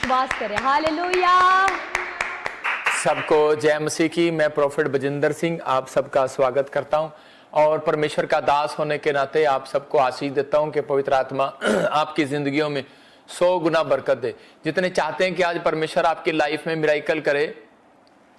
वास करें। हालेलुया। सबको जय मसीह की। मैं प्रोफेट बजिंदर सिंह आप सबका स्वागत करता हूं और परमेश्वर का दास होने के नाते आप सबको आशीष देता हूं कि पवित्र आत्मा आपकी जिंदगियों में 100 गुना बरकत दे। जितने चाहते हैं कि आज परमेश्वर आपकी लाइफ में मिराइकल करे,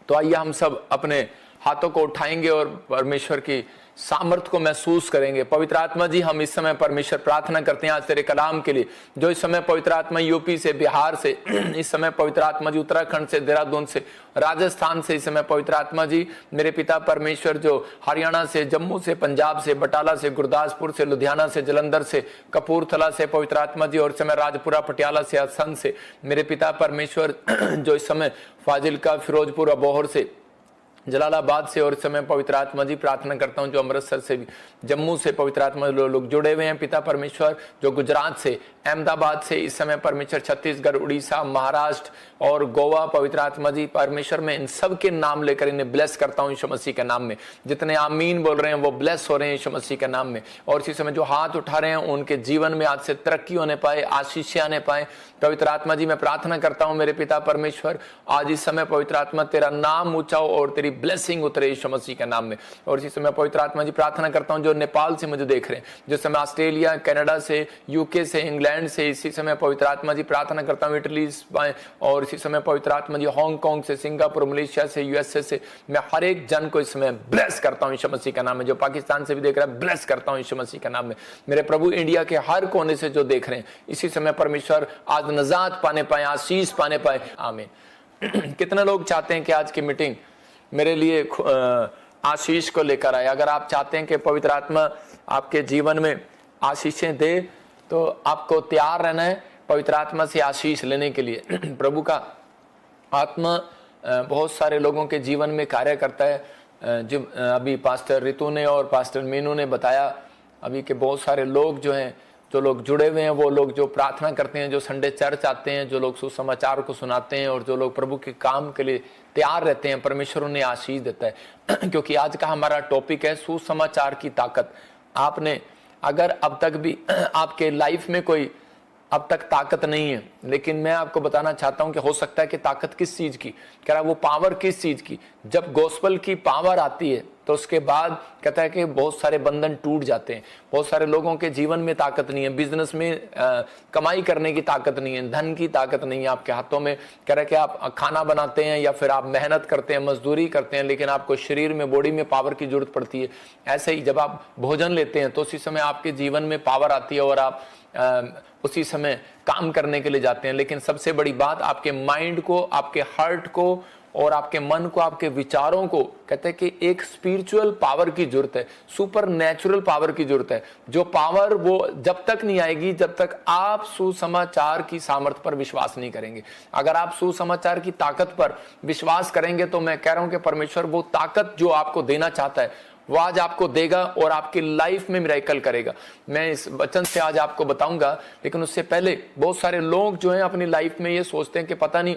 तो आइए हम सब अपने हाथों को उठाएंगे और परमेश्वर की सामर्थ को महसूस करेंगे। पवित्र आत्मा जी, हम इस समय परमेश्वर प्रार्थना करते हैं आज तेरे कलाम के लिए, जो इस समय पवित्र आत्मा यूपी से, बिहार से, इस समय पवित्र आत्मा जी उत्तराखंड से, देहरादून से, राजस्थान से, इस समय पवित्र आत्मा जी मेरे पिता परमेश्वर जो हरियाणा से, जम्मू से, पंजाब से, बटाला से, गुरदासपुर से, लुधियाना से, जलंधर से, कपूरथला से पवित्र आत्मा जी, और इस समय राजपुरा, पटियाला से, असम से मेरे पिता परमेश्वर जो इस समय फाजिलका, फिरोजपुर, अबोहर से, जलालाबाद से, और इस समय पवित्र आत्मा जी प्रार्थना करता हूं जो अमृतसर से भी, जम्मू से पवित्र आत्मा लोग जुड़े हुए हैं पिता परमेश्वर, जो गुजरात से, अहमदाबाद से, इस समय परमेश्वर छत्तीसगढ़, उड़ीसा, महाराष्ट्र और गोवा पवित्र आत्मा जी परमेश्वर, में इन सब के नाम लेकर इन्हें ब्लेस करता हूं यीशु मसीह के नाम में। जितने आमीन बोल रहे हैं वो ब्लेस हो रहे हैं यीशु मसीह के नाम में। और इसी समय जो हाथ उठा रहे हैं उनके जीवन में आज से तरक्की होने पाए, आशीष आने पाए। पवित्र आत्मा जी मैं प्रार्थना करता हूं मेरे पिता परमेश्वर, आज इस समय पवित्र आत्मा तेरा नाम ऊंचा हो और तेरी ब्लेसिंग उतरे यीशु मसीह के नाम में। और इसी समय पवित्र आत्मा जी प्रार्थना करता हूं जो नेपाल से मुझे देख रहे हैं, जिस समय ऑस्ट्रेलिया, कनाडा से, यूके से, इंग्लैंड से, इसी समय पवित्र आत्मा जी प्रार्थना करता हूं इटली, और इसी समय पवित्र आत्मा जी हांगकांग से, सिंगापुर, मलेशिया से, यूएसए से, मैं हर एक जन को इस समय ब्लेस करता हूं यीशु मसीह के नाम में। जो पाकिस्तान से भी देख रहा है ब्लेस करता हूं यीशु मसीह के नाम में। मेरे प्रभु इंडिया के हर कोने से जो देख रहे हैं इसी समय परमेश्वर आज नजात पाने पाए, आशीष पाने पाए। आमीन। कितने लोग चाहते हैं कि आज की मीटिंग मेरे लिए आशीष को लेकर आए? अगर आप चाहते हैं कि पवित्र आत्मा आपके जीवन में आशीषें दे, तो आपको तैयार रहना है पवित्र आत्मा से आशीष लेने के लिए। प्रभु का आत्मा बहुत सारे लोगों के जीवन में कार्य करता है। जो अभी पास्टर रितु ने और पास्टर मीनू ने बताया, अभी के बहुत सारे लोग जो हैं, जो लोग जुड़े हुए हैं, वो लोग जो प्रार्थना करते हैं, जो संडे चर्च आते हैं, जो लोग सुसमाचार को सुनाते हैं और जो लोग प्रभु के काम के लिए तैयार रहते हैं, परमेश्वर उन्हें आशीष देता है। क्योंकि आज का हमारा टॉपिक है सुसमाचार की ताकत। आपने अगर अब तक भी आपके लाइफ में कोई अब तक ताकत नहीं है, लेकिन मैं आपको बताना चाहता हूं कि हो सकता है कि ताकत किस चीज की, कह रहा वो पावर किस चीज की। जब गॉस्पेल की पावर आती है तो उसके बाद कहता है कि बहुत सारे बंधन टूट जाते हैं। बहुत सारे लोगों के जीवन में ताकत नहीं है, बिजनेस में कमाई करने की ताकत नहीं है, धन की ताकत नहीं है आपके हाथों में। कह रहा है कि आप खाना बनाते हैं या फिर आप मेहनत करते हैं, मजदूरी करते हैं, लेकिन आपको शरीर में, बॉडी में पावर की जरूरत पड़ती है। ऐसे ही जब आप भोजन लेते हैं तो उसी समय आपके जीवन में पावर आती है और आप उसी समय काम करने के लिए जाते हैं। लेकिन सबसे बड़ी बात, आपके माइंड को, आपके हार्ट को और आपके मन को, आपके विचारों को, कहते हैं कि एक स्पिरिचुअल पावर की जरूरत है, सुपर नेचुरल पावर की जरूरत है। जो पावर वो जब तक नहीं आएगी जब तक आप सुसमाचार की सामर्थ्य पर विश्वास नहीं करेंगे। अगर आप सुसमाचार की ताकत पर विश्वास करेंगे तो मैं कह रहा हूं कि परमेश्वर वो ताकत जो आपको देना चाहता है वो आज आपको देगा और आपकी लाइफ में मिराइकल करेगा। मैं इस वचन से आज आपको बताऊंगा, लेकिन उससे पहले बहुत सारे लोग जो हैं अपनी लाइफ में ये सोचते हैं कि पता नहीं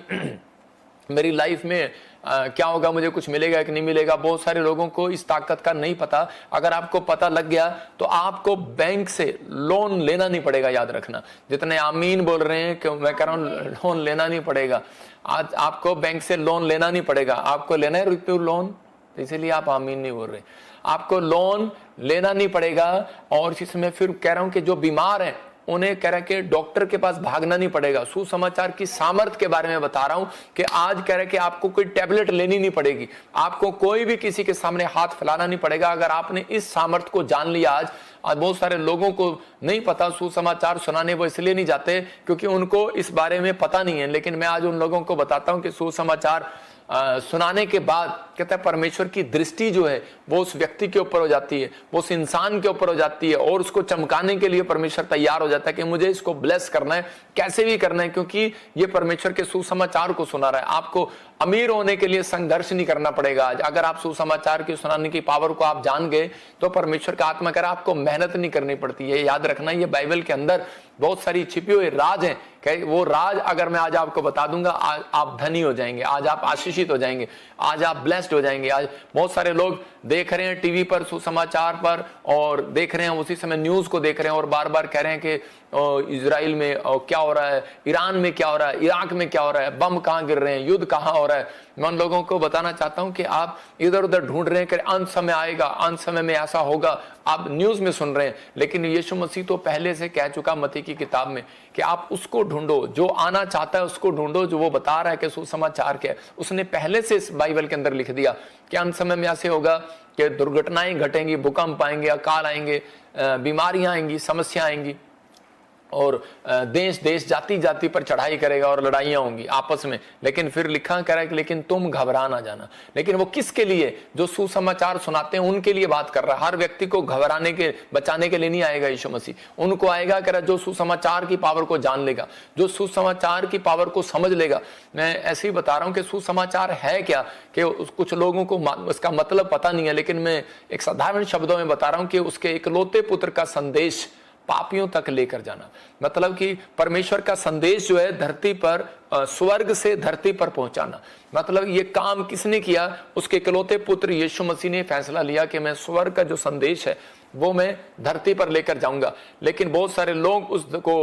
मेरी लाइफ में क्या होगा, मुझे कुछ मिलेगा कि नहीं मिलेगा। बहुत सारे लोगों को इस ताकत का नहीं पता। अगर आपको पता लग गया तो आपको बैंक से लोन लेना नहीं पड़ेगा। याद रखना, जितने आमीन बोल रहे हैं कि मैं कह रहा हूं लोन लेना नहीं पड़ेगा। आज आपको बैंक से लोन लेना नहीं पड़ेगा। आपको लेना है रुपये लोन, इसीलिए आप आमीन नहीं बोल रहे। आपको लोन लेना नहीं पड़ेगा। और इसी समय फिर कह रहा हूं कि जो बीमार हैं उन्हें कह रहा है कि डॉक्टर के पास भागना नहीं पड़ेगा। सुसमाचार की सामर्थ के बारे में बता रहा हूं कि आज कह रहा है कि आपको कोई टैबलेट लेनी नहीं पड़ेगी, आपको कोई भी किसी के सामने हाथ फैलाना नहीं पड़ेगा। अगर आपने इस सामर्थ को जान लिया आज बहुत सारे लोगों को नहीं पता, सुसमाचार सुनाने वो इसलिए नहीं जाते क्योंकि उनको इस बारे में पता नहीं है। लेकिन मैं आज उन लोगों को बताता हूं कि सुसमाचार सुनाने के बाद कहता है परमेश्वर की दृष्टि जो है वो उस व्यक्ति के ऊपर हो जाती है, वो उस इंसान के ऊपर हो जाती है और उसको चमकाने के लिए परमेश्वर तैयार हो जाता है कि मुझे इसको ब्लेस करना है, कैसे भी करना है, क्योंकि ये परमेश्वर के सुसमाचार को सुना रहा है। आपको अमीर होने के लिए संघर्ष नहीं करना पड़ेगा। आज अगर आप सुसमाचार की सुनाने की पावर को आप जान गए तो परमेश्वर का आत्मा कह रहा है आपको मेहनत नहीं करनी पड़ती है। याद रखना, ये बाइबल के अंदर बहुत सारी छिपी हुई राज हैं, वो राज अगर मैं आज आपको बता दूंगा, आज आप धनी हो जाएंगे, आज आप आशीषित हो जाएंगे, आज आप ब्लेस्ड हो जाएंगे। आज बहुत सारे लोग देख रहे हैं टीवी पर, सुसमाचार पर, और देख रहे हैं उसी समय न्यूज को देख रहे हैं और बार बार कह रहे हैं कि इजराइल में क्या हो रहा है, ईरान में क्या हो रहा है, इराक में क्या हो रहा है, बम कहाँ गिर रहे हैं, युद्ध कहाँ हो रहा है। मैं उन लोगों को बताना चाहता हूं कि आप इधर उधर ढूंढ रहे हैं कि अंत समय आएगा, अंत समय में ऐसा होगा, आप न्यूज में सुन रहे हैं, लेकिन यीशु मसीह तो पहले से कह चुका मत्ती की किताब में कि आप उसको ढूंढो, जो आना चाहता है उसको ढूंढो, जो वो बता रहा है कि सुसमाचार क्या है। उसने पहले से इस बाइबल के अंदर लिख दिया कि अंत समय में ऐसे होगा कि दुर्घटनाएं घटेंगी, भूकंप आएंगे, अकाल आएंगे, बीमारियां आएंगी, समस्या आएंगी, और देश देश जाति जाति पर चढ़ाई करेगा और लड़ाइयां होंगी आपस में। लेकिन फिर लिखा कह रहा है कि लेकिन तुम घबरा ना जाना। लेकिन वो किसके लिए? जो सुसमाचार सुनाते हैं उनके लिए बात कर रहा है। हर व्यक्ति को घबराने के बचाने के लिए नहीं आएगा यीशु मसीह। उनको आएगा कह रहा जो सुसमाचार की पावर को जान लेगा, जो सुसमाचार की पावर को समझ लेगा। मैं ऐसे ही बता रहा हूं कि सुसमाचार है क्या, कि कुछ लोगों को इसका मतलब पता नहीं है, लेकिन मैं एक साधारण शब्दों में बता रहा हूं कि उसके इकलौते पुत्र का संदेश पापियों तक लेकर जाना। मतलब कि परमेश्वर का संदेश जो है धरती पर, स्वर्ग से धरती पर पहुंचाना। मतलब ये काम किसने किया? उसके इकलौते पुत्र यीशु मसीह ने फैसला लिया कि मैं स्वर्ग का जो संदेश है वो मैं धरती पर लेकर जाऊंगा। लेकिन बहुत सारे लोग उसको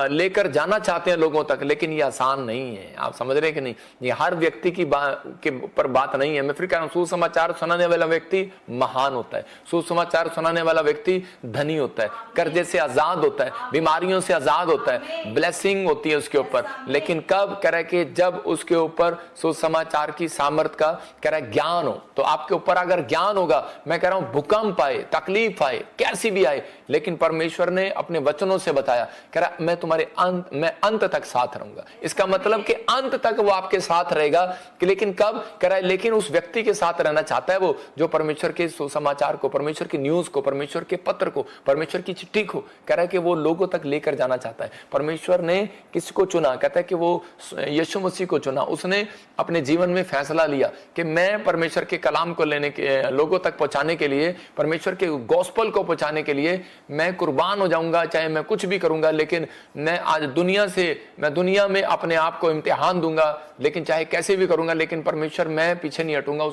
लेकर जाना चाहते हैं लोगों तक, लेकिन ये आसान नहीं है। आप समझ रहे हैं कि नहीं? ये हर व्यक्ति की के ऊपर बात नहीं है। मैं फिर कह रहा हूं, सुसमाचार सुनाने वाला व्यक्ति महान होता है, सुसमाचार सुनाने वाला व्यक्ति धनी होता है, कर्जे से आजाद होता है, बीमारियों से आजाद होता है, ब्लेसिंग होती है उसके ऊपर। लेकिन कब? कह रहा है कि जब उसके ऊपर सुसमाचार की सामर्थ का कह रहा है ज्ञान हो। तो आपके ऊपर अगर ज्ञान होगा, मैं कह रहा हूं भूकंप आए, तकलीफ आए, कैसी भी आए, लेकिन परमेश्वर ने अपने वचनों से बताया, कह रहा मैं तुम्हारे मैं अंत तक साथ रहूंगा। इसका मतलब कि अंत तक वो आपके साथ रहेगा। कि लेकिन कब? कह रहा है लेकिन उस व्यक्ति के साथ रहना चाहता है वो, जो परमेश्वर के सुसमाचार को, परमेश्वर की न्यूज को, परमेश्वर के पत्र को, परमेश्वर की चिट्ठी को कह रहा है कि वो लोगों तक लेकर जाना चाहता है। परमेश्वर ने किसको चुना? कहता है कि वो यीशु मसीह को चुना। उसने अपने जीवन में फैसला लिया कि मैं परमेश्वर के कलाम को लेने के, लोगों तक पहुंचाने के लिए, परमेश्वर के गॉस्पेल को पहुंचाने के लिए मैं कुर्बान हो जाऊंगा, चाहे मैं कुछ भी करूंगा। लेकिन मैं आज मैं दुनिया में अपने आप को इम्तिहान दूंगा, लेकिन चाहे कैसे भी करूंगा, लेकिन परमेश्वर मैं पीछे नहीं हटूंगा।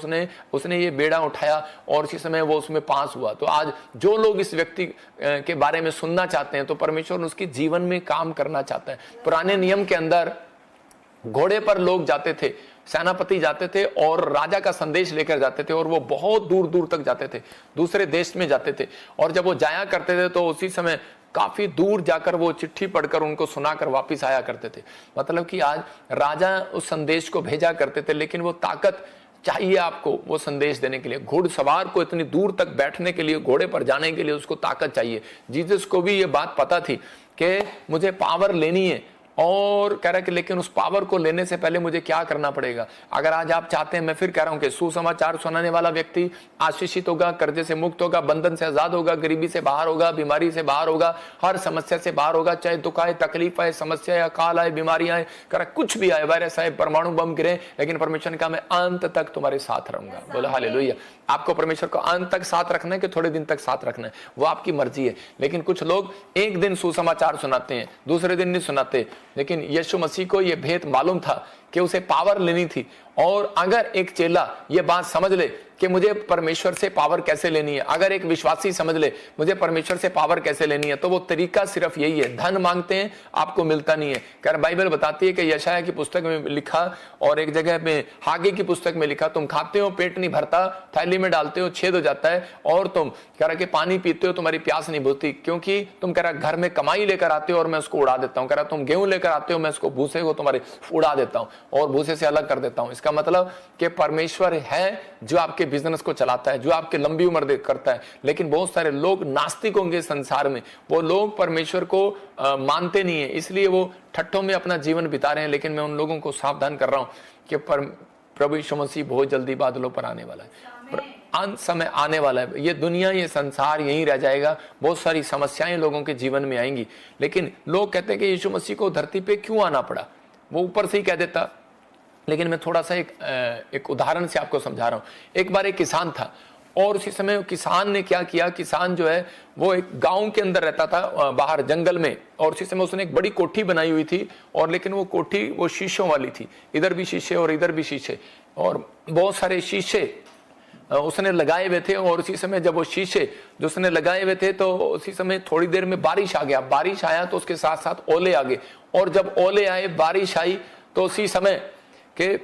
उसने ये बेड़ा उठाया और इसी समय वो उसमें पास हुआ। तो आज जो लोग इस व्यक्ति के बारे में सुनना चाहते हैं, तो परमेश्वर उसके जीवन में काम करना चाहता है। पुराने नियम के अंदर घोड़े पर लोग जाते थे, सेनापति जाते थे और राजा का संदेश लेकर जाते थे, और वो बहुत दूर दूर तक जाते थे, दूसरे देश में जाते थे। और जब वो जाया करते थे तो उसी समय काफी दूर जाकर वो चिट्ठी पढ़कर उनको सुनाकर वापस आया करते थे। मतलब कि आज राजा उस संदेश को भेजा करते थे, लेकिन वो ताकत चाहिए आपको वो संदेश देने के लिए। घुड़सवार को इतनी दूर तक बैठने के लिए, घोड़े पर जाने के लिए उसको ताकत चाहिए। जीसस को भी ये बात पता थी कि मुझे पावर लेनी है, और कह रहा है कि लेकिन उस पावर को लेने से पहले मुझे क्या करना पड़ेगा। अगर आज आप चाहते हैं, मैं फिर कह रहा हूं कि सुसमाचार सुनाने वाला व्यक्ति आशीषित होगा, कर्जे से मुक्त होगा, बंधन से आजाद होगा, गरीबी से बाहर होगा, बीमारी से बाहर होगा, हर समस्या से बाहर होगा। चाहे दुख आए, तकलीफ आए, समस्या आए, अकाल आए, बीमारी आए, कह कुछ भी आए, वायरस आए, परमाणु बम गिरे, लेकिन परमेश्वर ने कहा मैं अंत तक तुम्हारे साथ रहूंगा। बोला हालेलुया। आपको परमेश्वर को अंत तक साथ रखना है कि थोड़े दिन तक साथ रखना है, वो आपकी मर्जी है। लेकिन कुछ लोग एक दिन सुसमाचार सुनाते हैं, दूसरे दिन नहीं सुनाते। लेकिन यीशु मसीह को यह भेद मालूम था कि उसे पावर लेनी थी। और अगर एक चेला ये बात समझ ले कि मुझे परमेश्वर से पावर कैसे लेनी है, अगर एक विश्वासी समझ ले मुझे परमेश्वर से पावर कैसे लेनी है, तो वो तरीका सिर्फ यही है। धन मांगते हैं, आपको मिलता नहीं है। कह बाइबल बताती है कि यशायाह की पुस्तक में लिखा, और एक जगह में हागे की पुस्तक में लिखा, तुम खाते हो पेट नहीं भरता, थैली में डालते हो छेद हो जाता है, और तुम कह रहा कि पानी पीते हो तुम्हारी प्यास नहीं बुझती, क्योंकि तुम कह रहा घर में कमाई लेकर आते हो और मैं उसको उड़ा देता हूं। कह रहा तुम गेहूं लेकर आते हो, मैं उसको भूसे को तुम्हारे उड़ा देता हूं और भूसे से अलग कर देता हूं। इसका मतलब कि परमेश्वर है जो आपके बिजनेस को चलाता है, जो आपके लंबी उम्र करता है। लेकिन बहुत सारे लोग नास्तिक होंगे संसार में, वो लोग परमेश्वर को मानते नहीं है, इसलिए वो ठट्ठों में अपना जीवन बिता रहे हैं। लेकिन मैं उन लोगों को सावधान कर रहा हूं कि प्रभु यीशु मसीह बहुत जल्दी बादलों पर आने वाला है, अंत समय आने वाला है। ये दुनिया, ये संसार यहीं रह जाएगा। बहुत सारी समस्याएं लोगों के जीवन में आएंगी। लेकिन लोग कहते हैं कि यीशु मसीह को धरती पे क्यों आना पड़ा, वो ऊपर से ही कह देता। लेकिन मैं थोड़ा सा एक उदाहरण से आपको समझा रहा हूं। एक बार एक किसान था और उसी समय किसान ने क्या किया, किसान जो है वो एक गांव के अंदर रहता था बाहर जंगल में, और उसी समय उसने एक बड़ी कोठी बनाई हुई थी, और लेकिन वो कोठी वो शीशों वाली थी, इधर भी शीशे और इधर भी शीशे, और बहुत सारे शीशे उसने लगाए हुए थे। और उसी समय जब वो शीशे जो उसने लगाए हुए थे तो उसी समय थोड़ी देर में बारिश आ गया, बारिश आया तो उसके साथ साथ ओले आ गए, और जब ओले आए बारिश आई तो उसी समय के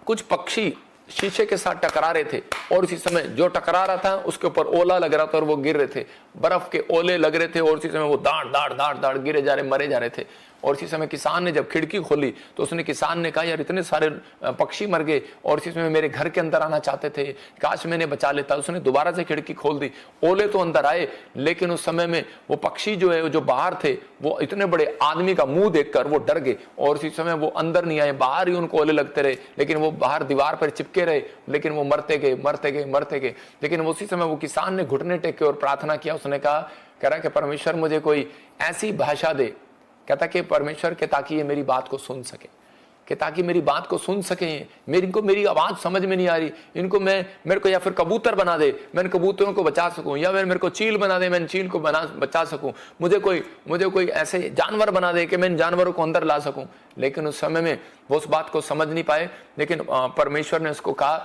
कुछ पक्षी शीशे के साथ टकरा रहे थे, और उसी समय जो टकरा रहा था उसके ऊपर ओला लग रहा था और वो गिर रहे थे, बर्फ के ओले लग रहे थे, और उसी समय वो दाड़ दाड़ दाड़ दाड़ गिरे जा रहे, मरे जा रहे थे। और इसी समय किसान ने जब खिड़की खोली तो उसने किसान ने कहा यार इतने सारे पक्षी मर गए और इसी समय मेरे घर के अंदर आना चाहते थे, काश मैंने बचा लेता। उसने दोबारा से खिड़की खोल दी, ओले तो अंदर आए, लेकिन उस समय में वो पक्षी जो है जो बाहर थे वो इतने बड़े आदमी का मुंह देखकर वो डर गए, और इसी समय वो अंदर नहीं आए, बाहर ही उनको ओले लगते रहे, लेकिन वो बाहर दीवार पर चिपके रहे, लेकिन वो मरते गए मरते गए मरते गए। लेकिन उसी समय वो किसान ने घुटने टेके और प्रार्थना किया, उसने कह रहा कि परमेश्वर मुझे कोई ऐसी भाषा दे, कहता कि परमेश्वर के ताकि ये मेरी बात को सुन सके, कि ताकि मेरी बात को सुन सके, मेरी आवाज समझ में नहीं आ रही, इनको मेरे को या फिर कबूतर बना दे, मैं कबूतरों को बचा सकूं, या मेरे को चील बना दे, मैं चील को बचा सकूं, मुझे कोई ऐसे जानवर बना दे कि मैं इन जानवरों को अंदर ला सकूं। लेकिन उस समय में वो उस बात को समझ नहीं पाए, लेकिन परमेश्वर ने उसको कहा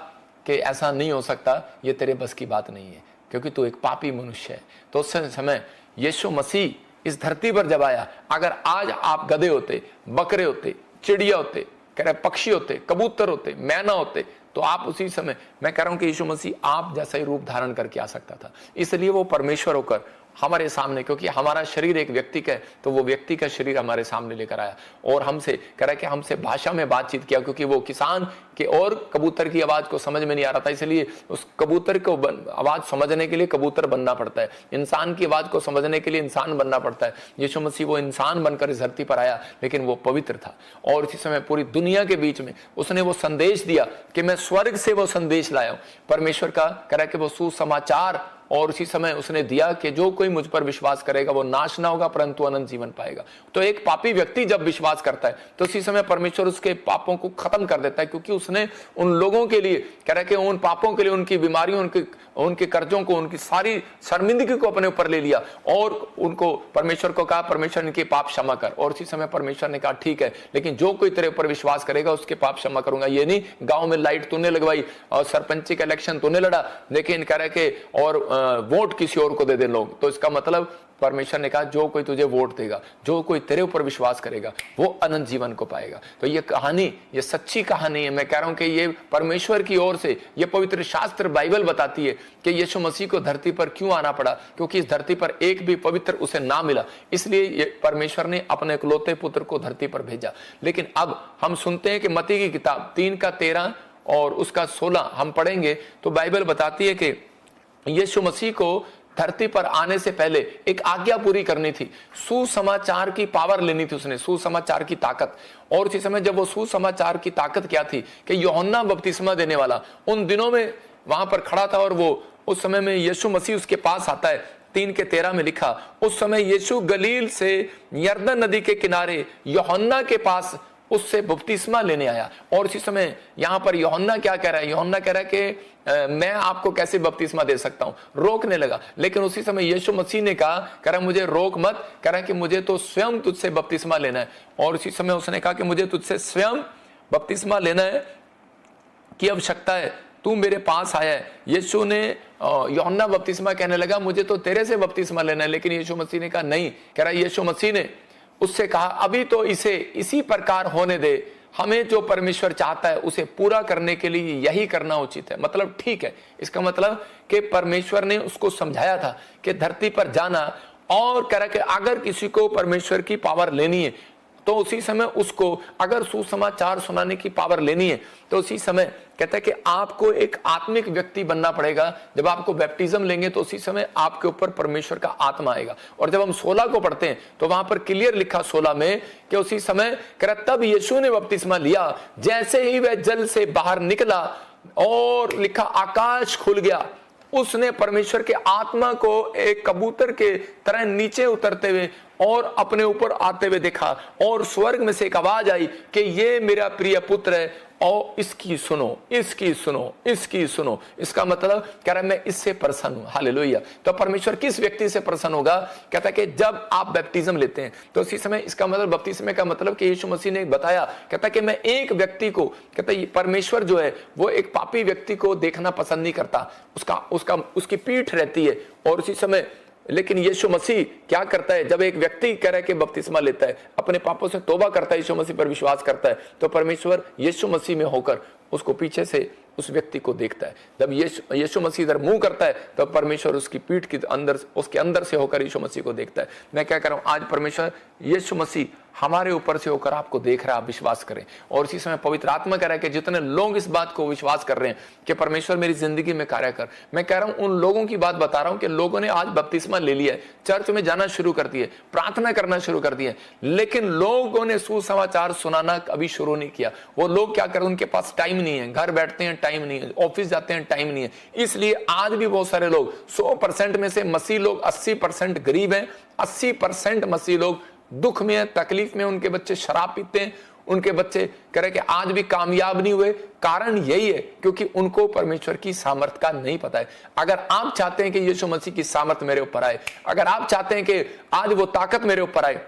कि ऐसा नहीं हो सकता, ये तेरे बस की बात नहीं है, क्योंकि तू एक पापी मनुष्य है। तो उस समय यीशु मसीह इस धरती पर जब आया, अगर आज आप गधे होते, बकरे होते, चिड़िया होते, कह रहे पक्षी होते, कबूतर होते, मैना होते, तो आप उसी समय, मैं कह रहा हूं कि यीशु मसीह आप जैसा ही रूप धारण करके आ सकता था। इसलिए वो परमेश्वर होकर हमारे सामने, क्योंकि हमारा शरीर एक व्यक्ति का है, तो वो व्यक्ति का शरीर हमारे सामने लेकर आया और हमसे कह रहा है कि हमसे भाषा में बातचीत किया, क्योंकि वो किसान के और कबूतर की आवाज को समझ में नहीं आ रहा था, इसलिए उस कबूतर को आवाज समझने के लिए कबूतर बनना पड़ता है, इंसान की आवाज को समझने के लिए इंसान बनना पड़ता है। यीशु मसीह वो इंसान बनकर इस धरती पर आया, लेकिन वो पवित्र था, और इसी समय पूरी दुनिया के बीच में उसने वो संदेश दिया कि मैं स्वर्ग से वो संदेश लाया हूं, परमेश्वर का कह रहा है कि वो सुसमाचार, और उसी समय उसने दिया कि जो कोई मुझ पर विश्वास करेगा वो नाश ना होगा परंतु अनंत जीवन पाएगा। तो एक पापी व्यक्ति जब विश्वास करता है तो उसी समय परमेश्वर उसके पापों को खत्म कर देता है, क्योंकि उसने उन लोगों के लिए कह रहा है कि उन पापों के लिए, उनकी बीमारियों, उनके कर्जों को, उनकी सारी शर्मिंदगी को अपने ऊपर ले लिया, और उनको परमेश्वर को कहा परमेश्वर इनके पाप क्षमा कर। और उसी समय परमेश्वर ने कहा ठीक है, लेकिन जो कोई तेरे ऊपर विश्वास करेगा उसके पाप क्षमा करूंगा। ये नहीं गांव में लाइट तूने लगवाई और सरपंची का इलेक्शन तूने लड़ा, लेकिन कह रहा है कि और वोट किसी और को दे दे लोग, तो इसका मतलब परमेश्वर ने कहा जो कोई तुझे वोट देगा, जो कोई तेरे ऊपर विश्वास करेगा वो अनंत जीवन को पाएगा। तो ये कहानी, ये सच्ची कहानी है। मैं कह रहा हूं कि ये परमेश्वर की ओर से, ये पवित्र शास्त्र बाइबल बताती है कि यीशु मसीह को धरती पर क्यों आना पड़ा, क्योंकि इस धरती पर एक भी पवित्र उसे ना मिला, इसलिए परमेश्वर ने अपने इकलौते पुत्र को धरती पर भेजा। लेकिन अब हम सुनते हैं कि मत्ती की किताब 3:13 और उसका 16 हम पढ़ेंगे तो बाइबल बताती है कि यीशु मसीह को धरती पर आने से पहले एक आज्ञा पूरी करनी थी, सुसमाचार की पावर लेनी थी उसने, सुसमाचार की ताकत। और उसी समय जब वो सुसमाचार की ताकत क्या थी कि यूहन्ना बपतिस्मा देने वाला उन दिनों में वहां पर खड़ा था, और वो उस समय में यीशु मसीह उसके पास आता है। 3:13 में लिखा, उस समय यीशु गलील से यरदन नदी के किनारे यूहन्ना के पास उससे बपतिस्मा लेने आया। और इसी समय यहां पर यूहन्ना क्या कह रहा है, यूहन्ना कह रहा है कि मैं आपको कैसे बपतिस्मा दे सकता हूं, रोकने लगा। लेकिन उसी समय यीशु मसीह ने कहा, कह रहा मुझे रोक मत, कह रहा कि मुझे तो स्वयं तुझसे बपतिस्मा लेना है। और उसी समय उसने कहा कि मुझे तुझसे स्वयं बपतिस्मा लेना है, की आवश्यकता है, तू मेरे पास आया है। यीशु ने यूहन्ना बपतिस्मा कहने लगा मुझे तो तेरे से बपतिस्मा लेना है, लेकिन यीशु मसीह ने कहा नहीं। कह रहा यीशु मसीह ने उससे कहा अभी तो इसे इसी प्रकार होने दे, हमें जो परमेश्वर चाहता है उसे पूरा करने के लिए यही करना उचित है। मतलब ठीक है, इसका मतलब कि परमेश्वर ने उसको समझाया था कि धरती पर जाना, और कह रहा कि अगर किसी को परमेश्वर की पावर लेनी है तो उसी समय उसको, अगर सुसमाचार सुनाने की पावर लेनी है तो उसी समय कहता है कि आपको एक आत्मिक व्यक्ति बनना पड़ेगा। जब आपको बैप्टिज्म लेंगे तो उसी समय आपके ऊपर परमेश्वर का आत्मा आएगा। और जब हम 16 को पढ़ते हैं तो वहां पर क्लियर लिखा 16 में कि उसी समय कह रहा तब यीशु ने बपतिस्मा लिया, जैसे ही वह जल से बाहर निकला और लिखा आकाश खुल गया, उसने परमेश्वर के आत्मा को एक कबूतर के तरह नीचे उतरते हुए और अपने ऊपर आते हुए देखा, और स्वर्ग में से एक आवाज आई कि ये मेरा प्रिय पुत्र है और इसकी सुनो, इसकी सुनो, इसकी सुनो। इसका मतलब कह रहा है मैं इससे प्रसन्न हूं। हालेलुया। तो परमेश्वर किस व्यक्ति से प्रसन्न होगा? कहता है कि जब आप बैप्टिज्म लेते हैं तो उसी समय, इसका मतलब बपतिस्मे का मतलब कि यीशु मसीह ने बताया, कहता है कि मैं एक व्यक्ति को, कहता है परमेश्वर जो है वो एक पापी व्यक्ति को देखना पसंद नहीं करता, उसकी पीठ रहती है। और उसी समय लेकिन यीशु मसीह क्या करता है? जब एक व्यक्ति कह रहा है कि बपतिस्मा लेता है, अपने पापों से तौबा करता है, यीशु मसीह पर विश्वास करता है, तो परमेश्वर यीशु मसीह में होकर उसको पीछे से उस व्यक्ति को देखता है। जब यीशु मसीह इधर मुंह करता है तो परमेश्वर उसकी पीठ के अंदर, उसके अंदर से होकर यीशु मसीह को देखता है। मैं क्या कर रहा हूं? आज परमेश्वर यीशु मसीह हमारे ऊपर से होकर आपको देख रहा है, आप विश्वास करें। और इसी समय पवित्र आत्मा कह रहा है कि जितने लोग इस बात को विश्वास कर रहे हैं कि परमेश्वर मेरी जिंदगी में कार्य कर, मैं कह रहा हूं उन लोगों की बात बता रहा हूं कि लोगों ने आज बपतिस्मा ले लिया है, चर्च में जाना शुरू कर दिए, प्रार्थना करना शुरू कर दिए, लेकिन लोगों ने सुसमाचार सुनाना अभी शुरू नहीं किया। वो लोग क्या कर रहे हैं? उनके पास टाइम नहीं है, घर बैठते हैं टाइम नहीं है, ऑफिस जाते हैं टाइम नहीं है। इसलिए आज भी बहुत सारे लोग, 100% में से मसीह लोग 80% गरीब हैं, 80% मसीह लोग दुख में है, तकलीफ में। उनके बच्चे शराब पीते हैं, उनके बच्चे कह रहे कि आज भी कामयाब नहीं हुए। कारण यही है क्योंकि उनको परमेश्वर की सामर्थ का नहीं पता है। अगर आप चाहते हैं कि यीशु मसीह की सामर्थ मेरे ऊपर आए, अगर आप चाहते हैं कि आज वो ताकत मेरे ऊपर आए,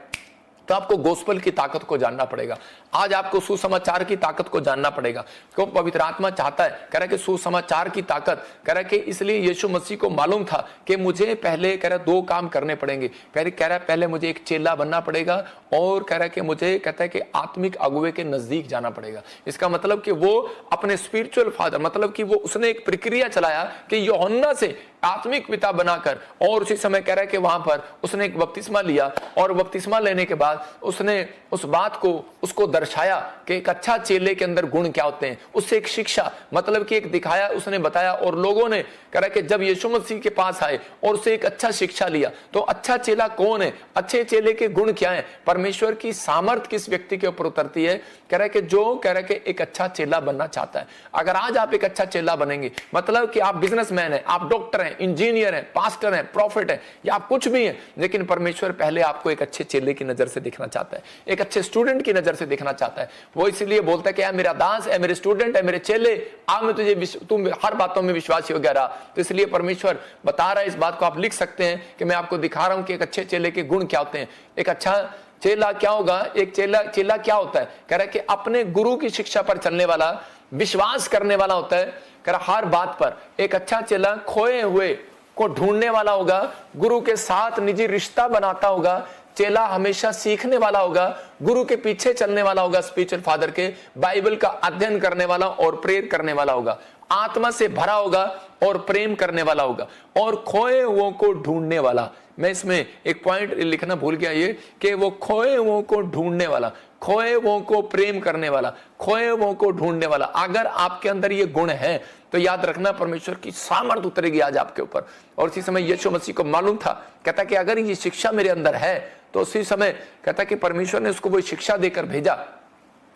तो आपको गोस्पल की ताकत को जानना पड़ेगा। आज आपको सुसमाचार की ताकत को जानना पड़ेगा। क्यों? पवित्र आत्मा चाहता है, कह रहा है कि सुसमाचार की ताकत, कह रहा है कि इसलिए यीशु मसीह को मालूम था कि मुझे पहले, कह रहा है 2 काम करने पड़ेंगे। पहले कह रहा है पहले मुझे एक चेला बनना पड़ेगा, और कह रहा है कि मुझे, कहता है कि आत्मिक अगुवे के नजदीक जाना पड़ेगा। इसका मतलब कि वो अपने स्पिरिचुअल फादर, मतलब कि वो उसने एक प्रक्रिया चलाया कि यूहन्ना से आत्मिक पिता बनाकर, और उसी समय कह रहा है कि वहां पर उसने एक बपतिस्मा लिया, और बपतिस्मा लेने के बाद उसने उस बात को उसको दर्शाया कि एक अच्छा चेले के अंदर गुण क्या होते हैं। उससे एक शिक्षा, मतलब कि एक दिखाया, उसने बताया, और लोगों ने कह रहा है कि जब यीशु मसीह के पास आए और उससे एक अच्छा शिक्षा लिया, तो अच्छा चेला कौन है, अच्छे चेले के गुण क्या है, परमेश्वर की सामर्थ किस व्यक्ति के ऊपर उतरती है। कह रहा है कि जो, कह रहा है कि एक अच्छा चेला बनना चाहता है, अगर आज आप एक अच्छा चेला बनेंगे, मतलब कि आप बिजनेसमैन हैं, आप डॉक्टर हैं, इंजीनियर हैं, पास्टर हैं, प्रॉफिट हैं, या आप कुछ भी हैं, लेकिन परमेश्वर पहले आपको एक अच्छे चेले की नजर से देखना चाहता है, एक अच्छे स्टूडेंट की नजर से देखना चाहता है। वो इसलिए बोलता है कि यार मेरा दास है, मेरे स्टूडेंट है, मेरे चेले, आ मैं तुझे, तुम हर बातों में विश्वासी हो गया रहा। तो इसलिए परमेश्वर बता रहा है, इस बात को आप लिख सकते हैं कि मैं आपको दिखा रहा हूं कि एक अच्छे चेले के गुण क्या होते हैं। एक अच्छा चेला क्या होगा? एक चेला क्या होता है? कह रहा है कि अपने गुरु की शिक्षा पर चलने वाला, विश्वास करने वाला होता है। कह रहा हर बात पर एक अच्छा चेला खोए हुए को ढूंढने वाला होगा, गुरु के साथ निजी रिश्ता बनाता होगा, चेला हमेशा सीखने वाला होगा, गुरु के पीछे चलने वाला होगा, स्पिरिचुअल फादर के, बाइबल का अध्ययन करने वाला और प्रेयर करने वाला होगा, आत्मा से भरा होगा और प्रेम करने वाला होगा, और खोए हुओं को ढूंढने वाला। मैं इसमें एक पॉइंट लिखना भूल गया, ये कि वो खोए हुओं को ढूंढने वाला, खोए हुओं को प्रेम करने वाला, खोए हुओं को ढूंढने वाला। अगर आपके अंदर ये गुण है तो याद रखना परमेश्वर की सामर्थ उतरेगी आज आपके ऊपर। और इसी समय यीशु मसीह को मालूम था, कहता कि अगर ये शिक्षा मेरे अंदर है, तो उसी समय कहता कि परमेश्वर ने उसको वो शिक्षा देकर भेजा,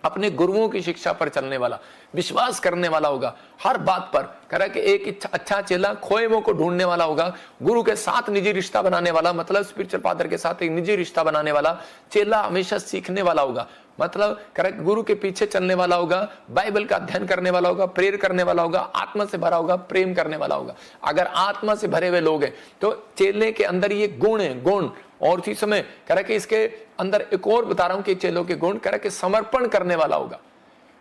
अपने गुरुओं की शिक्षा पर चलने वाला, विश्वास करने वाला होगा हर बात पर। कह रहा है कि एक अच्छा चेला खोए हुओं को ढूंढने वाला होगा, गुरु के साथ निजी रिश्ता बनाने वाला, मतलब स्पिरिचुअल फादर के साथ एक निजी रिश्ता बनाने वाला। चेला हमेशा सीखने वाला होगा, मतलब कह रहा है गुरु के पीछे चलने वाला होगा, बाइबल का अध्ययन करने वाला होगा, प्रेयर करने वाला होगा, आत्मा से भरा होगा, प्रेम करने वाला होगा। अगर आत्मा से भरे हुए लोग हैं तो चेले के अंदर ये गुण है, गुण। और इसी समय कह रहा है कि इसके अंदर एक और बता रहा हूं कि चेलों के गुण, कह रहा है कि समर्पण करने वाला होगा,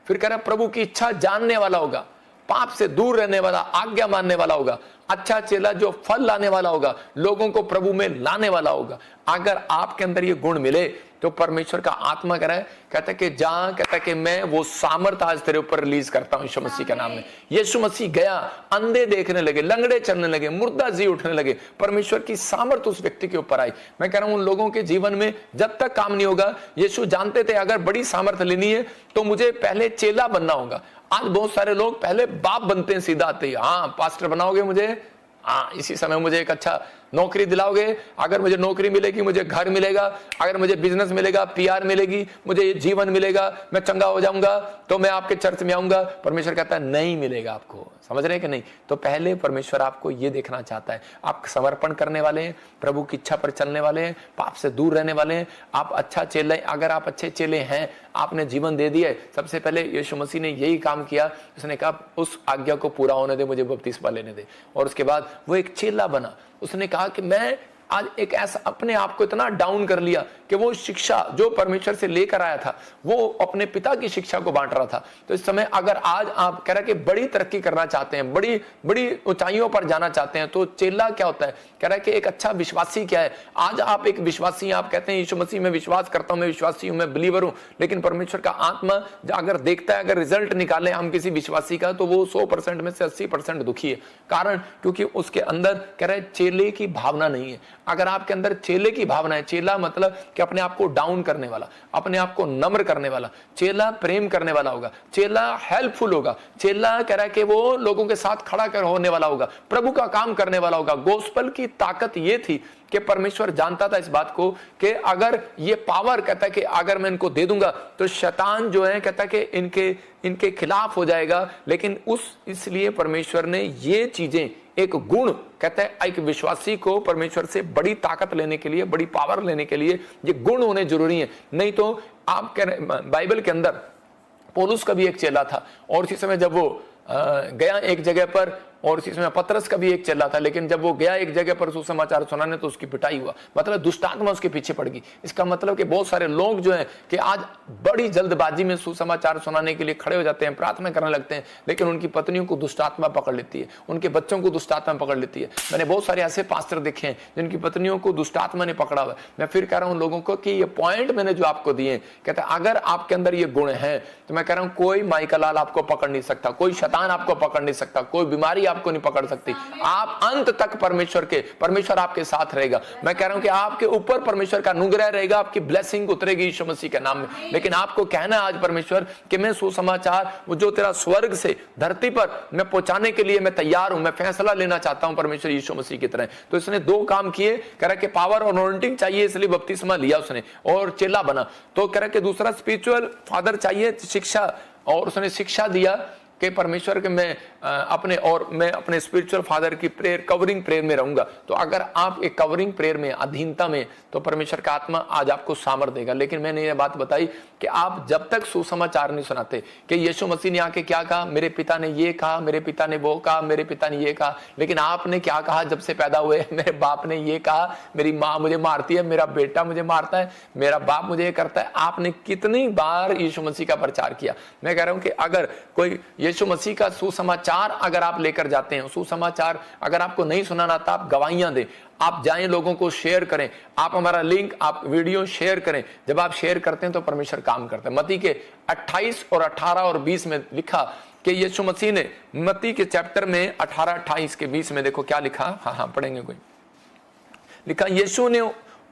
फिर कह रहा है प्रभु की इच्छा जानने वाला होगा, पाप से दूर रहने वाला, आज्ञा मानने वाला होगा। अच्छा चेला जो फल लाने वाला होगा, लोगों को प्रभु में लाने वाला होगा। अगर आपके अंदर ये गुण मिले तो परमेश्वर का आत्मा कह रहा है, कहता है कि जहां, कहता है कि मैं वो सामर्थ आज तेरे ऊपर रिलीज करता हूं यीशु मसीह के नाम में। यीशु मसीह गया, अंधे देखने लगे, लंगड़े चलने लगे, मुर्दा जी उठने लगे, परमेश्वर की सामर्थ उस व्यक्ति के ऊपर आई। मैं कह रहा हूं उन लोगों के जीवन में जब तक काम नहीं होगा, यीशु जानते थे अगर बड़ी सामर्थ लेनी है तो मुझे पहले चेला बनना होगा। आज बहुत सारे लोग पहले बाप बनते हैं, सीधा आते ही, हाँ पास्टर बनाओगे मुझे, हाँ इसी समय मुझे एक अच्छा नौकरी दिलाओगे, अगर मुझे नौकरी मिलेगी, मुझे घर मिलेगा, अगर मुझे बिजनेस मिलेगा, PR मिलेगी, मुझे जीवन मिलेगा, मैं चंगा हो जाऊंगा, तो मैं आपके चर्च में आऊंगा। परमेश्वर कहता है नहीं मिलेगा आपको। समझ रहे हैं कि नहीं? तो पहले परमेश्वर आपको ये देखना चाहता है, आप समर्पण करने वाले हैं, प्रभु की इच्छा पर चलने वाले हैं, पाप से दूर रहने वाले हैं, आप अच्छा चेले। अगर आप अच्छे चेले हैं, आपने जीवन दे दिया है, सबसे पहले यीशु मसीह ने यही काम किया, उसने कहा उस आज्ञा को पूरा होने दे, मुझे बपतिस्मा लेने दे। और उसके बाद वो एक चेला बना। उसने कहा कि मैं आज एक ऐसा अपने आप को इतना डाउन कर लिया कि वो शिक्षा जो परमेश्वर से लेकर आया था, वो अपने पिता की शिक्षा को बांट रहा था। तो इस समय अगर आज आप कह रहे कि बड़ी तरक्की करना चाहते हैं, बड़ी बड़ी ऊंचाइयों पर जाना चाहते हैं, तो चेला क्या होता है? कह रहा है कि एक अच्छा विश्वासी क्या है? आज आप एक विश्वासी, आप कहते हैं यीशु मसीह में विश्वास करता हूं, मैं विश्वासी हूं, मैं बिलीवर हूं, लेकिन परमेश्वर का आत्मा अगर देखता है, अगर रिजल्ट निकाले हम किसी विश्वासी का, तो वो 100% में से 80% दुखी है। कारण क्योंकि उसके अंदर कह रहे चेले की भावना नहीं है। अगर आपके अंदर चेले की भावना है, चेला मतलब कि अपने आप को डाउन करने वाला, अपने आप को नम्र करने वाला, चेला प्रेम करने वाला होगा, चेला हेल्पफुल होगा, चेला कह रहा है कि वो लोगों के साथ खड़ा कर होने वाला होगा, प्रभु का काम करने वाला होगा। गोस्पल की ताकत ये थी कि परमेश्वर जानता था इस बात को कि अगर ये पावर, कहता है कि अगर मैं इनको दे दूंगा तो शैतान जो है कहता है कि इनके खिलाफ हो जाएगा। लेकिन इसलिए परमेश्वर ने ये चीजें, एक गुण, कहता है एक विश्वासी को परमेश्वर से बड़ी ताकत लेने के लिए, बड़ी पावर लेने के लिए ये गुण होने जरूरी है। नहीं तो आप कह रहे, बाइबल के अंदर पौलुस का भी एक चेला था, और उसी समय जब वो गया एक जगह पर, और इसी समय पतरस का भी एक चेला था, लेकिन जब वो गया एक जगह पर सुसमाचार सुनाने तो उसकी पिटाई हुआ, मतलब दुष्ट आत्मा उसके पीछे पड़ गई। इसका मतलब कि बहुत सारे लोग जो हैं कि आज बड़ी जल्दबाजी में सुसमाचार सुनाने के लिए खड़े हो जाते हैं, प्रार्थना करने लगते हैं, लेकिन उनकी पत्नियों को दुष्ट आत्मा पकड़ लेती है, उनके बच्चों को दुष्ट आत्मा पकड़ लेती है। मैंने बहुत सारे ऐसे पास्टर देखे हैं जिनकी पत्नियों को दुष्ट आत्मा ने पकड़ा हुआ है। मैं फिर कह रहा हूं लोगों को कि ये पॉइंट मैंने जो आपको दिए, कहते हैं अगर आपके अंदर ये गुण है तो मैं कह रहा हूं कोई माइकलाल आपको पकड़ नहीं सकता, कोई शैतान आपको पकड़ नहीं सकता, कोई बीमारी आपको नहीं पकड़ सकती। आप अंत तक परमेश्वर आपके साथ रहेगा। मैं कह रहा हूं कि आपके ऊपर परमेश्वर का अनुग्रह रहेगा, आपकी ब्लेसिंग उतरेगी यीशु मसीह के नाम में। लेकिन आपको कहना आज परमेश्वर कि मैं सुसमाचार वो जो तेरा स्वर्ग से धरती पर मैं पहुंचाने के लिए मैं तैयार हूं, मैं फैसला लेना चाहता हूं परमेश्वर यीशु मसीह की तरह। तो इसने दो काम किए, कह रहा कि पावर और अनॉइंटिंग चाहिए, इसलिए बपतिस्मा लिया उसने और चेला बना। तो कह रहा कि दूसरा स्पिरिचुअल फादर चाहिए, शिक्षा, और उसने शिक्षा दिया कि परमेश्वर के मैं अपने स्पिरिचुअल फादर की प्रेयर, कवरिंग प्रेयर में रहूंगा। तो अगर आप एक कवरिंग प्रेयर में, अधीनता में, तो परमेश्वर का आत्मा आज आपको सामर्थ देगा। लेकिन मैंने ये बात बताई कि आप जब तक सुसमाचार नहीं सुनाते कि यीशु मसीह ने आके क्या कहा, मेरे पिता ने ये कहा, मेरे पिता ने वो कहा, मेरे पिता ने ये कहा, लेकिन आपने क्या कहा जब से पैदा हुए? मेरे बाप ने ये कहा, मेरी माँ मुझे मारती है, मेरा बेटा मुझे मारता है, मेरा बाप मुझे ये करता है। आपने कितनी बार यीशु मसीह का प्रचार किया? मैं कह रहा हूं कि अगर कोई यीशु मसीह का सुसमाचार अगर आप लेकर जाते हैं, सुसमाचार अगर आपको नहीं सुनाना आता, आप गवाहियां दें, आप जाएं, लोगों को शेयर करें, आप हमारा लिंक, आप वीडियो शेयर करें। जब आप शेयर करते हैं तो परमेश्वर काम करते हैं। मत्ती के 28 और 18 और 20 में लिखा कि यीशु मसीह ने, मत्ती के चैप्टर में 18, 28 के 20 में देखो क्या लिखा। हाँ पढ़ेंगे कोई। लिखा, यीशु ने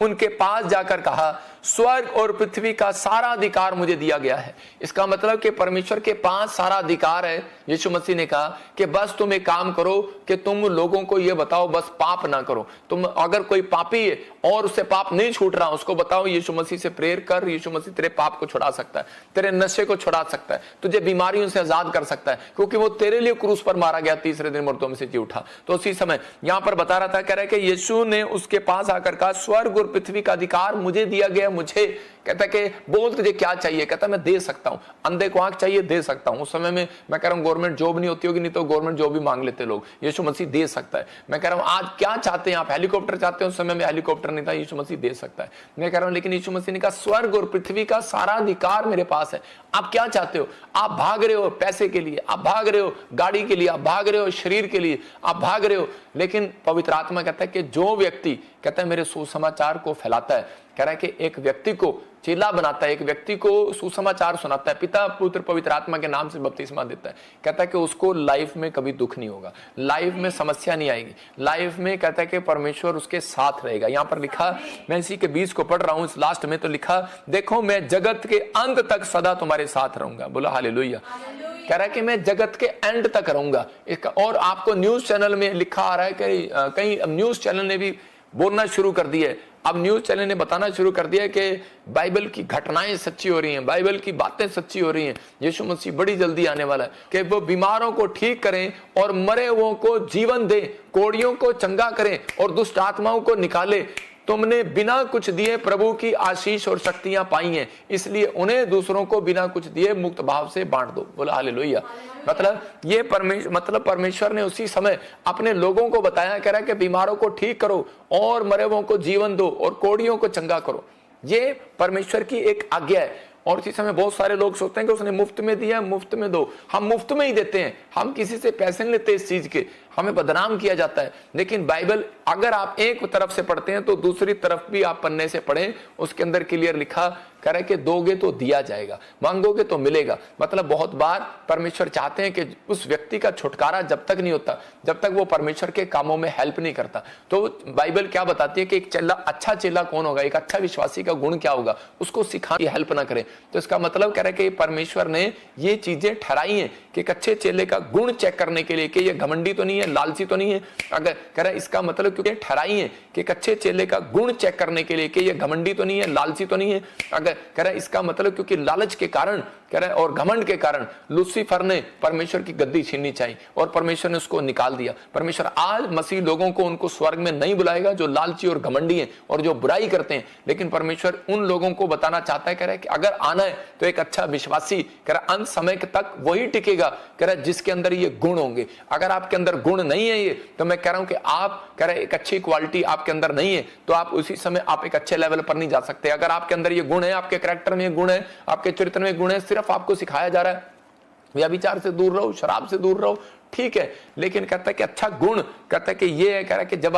उनके पास जाकर कहा, स्वर्ग और पृथ्वी का सारा अधिकार मुझे दिया गया है। इसका मतलब कि परमेश्वर के पास सारा अधिकार है। यीशु मसीह ने कहा कि बस तुम एक काम करो कि तुम लोगों को यह बताओ, बस पाप ना करो। तुम अगर कोई पापी है और उससे पाप नहीं छूट रहा, उसको बताओ यीशु मसीह से प्रेयर कर, यीशु मसीह तेरे पाप को छुड़ा सकता है, तेरे नशे को छुड़ा सकता है, तुझे बीमारियों से आजाद कर सकता है, क्योंकि वो तेरे लिए क्रूस पर मारा गया, तीसरे दिन मुर्दों में से जी उठा। तो उसी समय यहां पर बता रहा था, कह रहा है कि यीशु ने उसके पास आकर कहा, स्वर्ग और पृथ्वी का अधिकार मुझे दिया गया। मुझे कहता कि बोल तुझे क्या चाहिए? कहता मैं दे सकता हूं। अंधे को आंख चाहिए, दे सकता हूं। उस समय में मैं कह रहा हूं गवर्नमेंट जॉब नहीं होती होगी, नहीं तो गवर्नमेंट जॉब भी मांग लेते लोग। यीशु मसीह दे सकता है। मैं कह रहा हूं आज क्या चाहते हैं आप? हेलीकॉप्टर चाहते हैं? उस समय में हेलीकॉप्टर नहीं था, यीशु मसीह दे सकता है। मैं कह रहा हूं लेकिन यीशु मसीह ने कहा, स्वर्ग और पृथ्वी का सारा अधिकार मेरे पास है। आप क्या चाहते हो? आप भाग रहे हो पैसे के लिए, आप भाग रहे हो गाड़ी के लिए, आप भाग रहे हो शरीर के लिए, आप भाग रहे हो। लेकिन पवित्र आत्मा कहता है कि जो व्यक्ति कहता है मेरे सुसमाचार को फैलाता है, कह रहा है कि एक व्यक्ति को चेला बनाता है, एक व्यक्ति को सुसमाचार सुनाता है, पिता पुत्र पवित्र आत्मा के नाम से बपतिस्मा देता है, कहता है कि उसको लाइफ में कभी दुख नहीं होगा, लाइफ में समस्या नहीं आएगी, लाइफ में कहता है कि परमेश्वर उसके साथ रहेगा। यहां पर लिखा, मैं इसी के 20 को पढ़ रहा हूं, इस लास्ट में तो लिखा, देखो मैं जगत के अंत तक सदा तुम्हारे साथ रहूंगा। बोला हालेलुया। कह रहा है कि मैं जगत के एंड तक रहूंगा। इसका और आपको न्यूज चैनल में लिखा आ रहा है कि कई न्यूज चैनल ने भी बोलना शुरू कर दिया है। अब न्यूज चैनल ने बताना शुरू कर दिया कि बाइबल की घटनाएं सच्ची हो रही हैं, बाइबल की बातें सच्ची हो रही हैं, यीशु मसीह बड़ी जल्दी आने वाला है कि वो बीमारों को ठीक करें और मरे हुओं को जीवन दें, कोढ़ियों को चंगा करें और दुष्ट आत्माओं को निकाले। तुमने बिना कुछ दिए प्रभु की आशीष और शक्तियां पाई हैं, इसलिए उन्हें दूसरों को बिना कुछ दिए मुक्त भाव से बांट दो। बोला हालेलुया। मतलब परमेश्वर ने उसी समय अपने लोगों को बताया, कह रहा है कि बीमारों को ठीक करो और मरे हुओं को जीवन दो और कोढ़ियों को चंगा करो। ये परमेश्वर की एक आज्ञा है। और इसी समय बहुत सारे लोग सोचते हैं कि उसने मुफ्त में दिया, मुफ्त में दो। हम मुफ्त में ही देते हैं, हम किसी से पैसे नहीं लेते इस चीज के, हमें बदनाम किया जाता है। लेकिन बाइबल अगर आप एक तरफ से पढ़ते हैं तो दूसरी तरफ भी आप पन्ने से पढ़ें, उसके अंदर क्लियर लिखा करे कि दोगे तो दिया जाएगा, मांगोगे तो मिलेगा। मतलब बहुत बार परमेश्वर चाहते हैं कि उस व्यक्ति का छुटकारा जब तक नहीं होता, जब तक वो परमेश्वर के कामों में हेल्प नहीं करता। तो बाइबल क्या बताती है कि एक चेला, अच्छा चेला कौन होगा, एक अच्छा विश्वासी का गुण क्या होगा, उसको सिखाने की हेल्प ना करे। तो इसका मतलब कह रहा है कि परमेश्वर ने ये चीजें ठहराई हैं कि एक अच्छे चेले का गुण चेक करने के लिए कि ये घमंडी तो नहीं है, लालची तो नहीं है। अगर कह रहा है इसका मतलब क्योंकि ठहराई है कि एक अच्छे चेले का गुण चेक करने के लिए कि ये घमंडी तो नहीं है, लालची तो नहीं है। अगर कह रहा है इसका मतलब क्योंकि लालच के कारण कह रहा है और घमंड के कारण लूसीफर ने परमेश्वर की गद्दी छीननी चाहिए और परमेश्वर ने उसको निकाल दिया। परमेश्वर आज मसीह लोगों को उनको स्वर्ग में नहीं बुलाएगा जो लालची और घमंडी हैं और जो बुराई करते हैं, लेकिन परमेश्वर उन लोगों को बताना चाहता है, कह रहा है कि अगर आना है तो एक अच्छा विश्वासी कह रहा अंत समय तक वही टिकेगा, कह रहा जिसके अंदर ये गुण होंगे। अगर आपके अंदर गुण नहीं है ये, तो मैं कह रहा हूं कि आप कह रहे एक अच्छी क्वालिटी आपके अंदर नहीं है तो आप उसी समय आप एक अच्छे लेवल पर नहीं जा सकते। अगर आपके अंदर ये गुण है, आपके कैरेक्टर में गुण है, आपके चरित्र में गुण है, सिर्फ आपको सिखाया जा रहा है व्यभिचार से दूर रहो, शराब से दूर रहो, ठीक है, लेकिन कहता है कि अच्छा गुण कहता है कि ये है, कह रहा है कि जब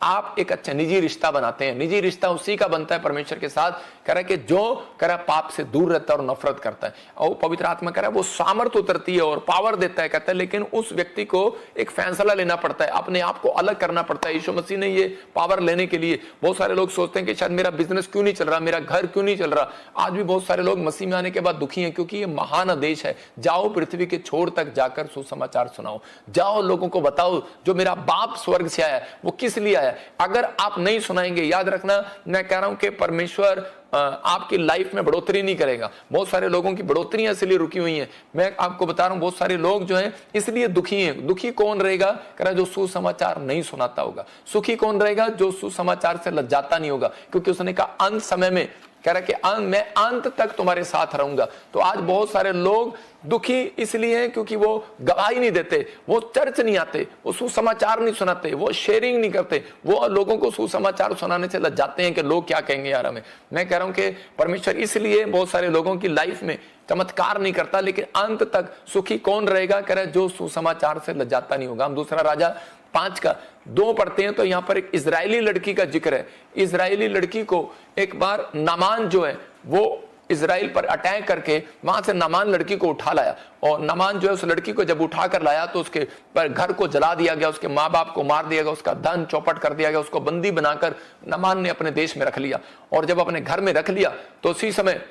आप एक अच्छा निजी रिश्ता बनाते हैं, निजी रिश्ता उसी का बनता है परमेश्वर के साथ, कह रहा है कि जो कह रहा है पाप से दूर रहता है और नफरत करता है और पवित्र आत्मा कह रहा है वो सामर्थ उतरती है और पावर देता है, कहता है लेकिन उस व्यक्ति को एक फैसला लेना पड़ता है, अपने आप को अलग करना पड़ता है। यीशु मसीह ने ये पावर लेने के लिए, बहुत सारे लोग सोचते हैं कि शायद मेरा बिजनेस क्यों नहीं चल रहा, मेरा घर क्यों नहीं चल रहा। आज भी बहुत सारे लोग मसीह में आने के बाद दुखी हैं क्योंकि ये महान आदेश है, जाओ पृथ्वी के छोर तक जाकर सुसमाचार सुनाओ, जाओ लोगों को बताओ जो मेरा बाप स्वर्ग से आया वो किस लिए आया। अगर आप नहीं सुनाएंगे, याद रखना मैं कह रहा हूं कि परमेश्वर आपकी लाइफ में बढ़ोतरी नहीं करेगा। बहुत सारे लोगों की बढ़ोतरियां इसलिए रुकी हुई हैं, मैं आपको बता रहा हूं बहुत सारे लोग जो हैं इसलिए दुखी हैं। दुखी कौन रहेगा, कह रहा जो सुसमाचार नहीं सुनाता होगा। सुखी कौन रहेगा, जो सुसमाचार से लज्जाता नहीं होगा, क्योंकि उसने कहा अंत समय में कह रहा कि मैं अंत तक तुम्हारे साथ रहूंगा। तो आज बहुत सारे लोग दुखी इसलिए हैं क्योंकि वो गवाही नहीं देते, वो चर्च नहीं आते, वो सुसमाचार नहीं सुनाते, वो शेयरिंग नहीं करते, वो लोगों को सुसमाचार सुनाने से लज्जाते हैं कि लोग क्या कहेंगे यार हमें। मैं कह रहा हूं कि परमेश्वर इसलिए बहुत सारे लोगों की लाइफ में चमत्कार नहीं करता, लेकिन अंत तक सुखी कौन रहेगा, कह रहा जो सुसमाचार से लज्जाता नहीं होगा। हम दूसरा राजा 5 का 2 पढ़ते हैं तो यहां पर एक इजरायली लड़की का जिक्र है। इजरायली लड़की को एक बार नामान जो है वो इजराइल पर अटैक करके वहां से नामान लड़की को उठा लाया और नामान जो है उस लड़की को जब उठा कर लाया तो उसके पर घर को जला दिया गया, उसके माँ बाप को मार दिया गया, उसका धन चौपट कर दिया गया, उसको बंदी बनाकर नामान ने अपने देश में रख लिया। और जब अपने घर में रख लिया तो उसी समय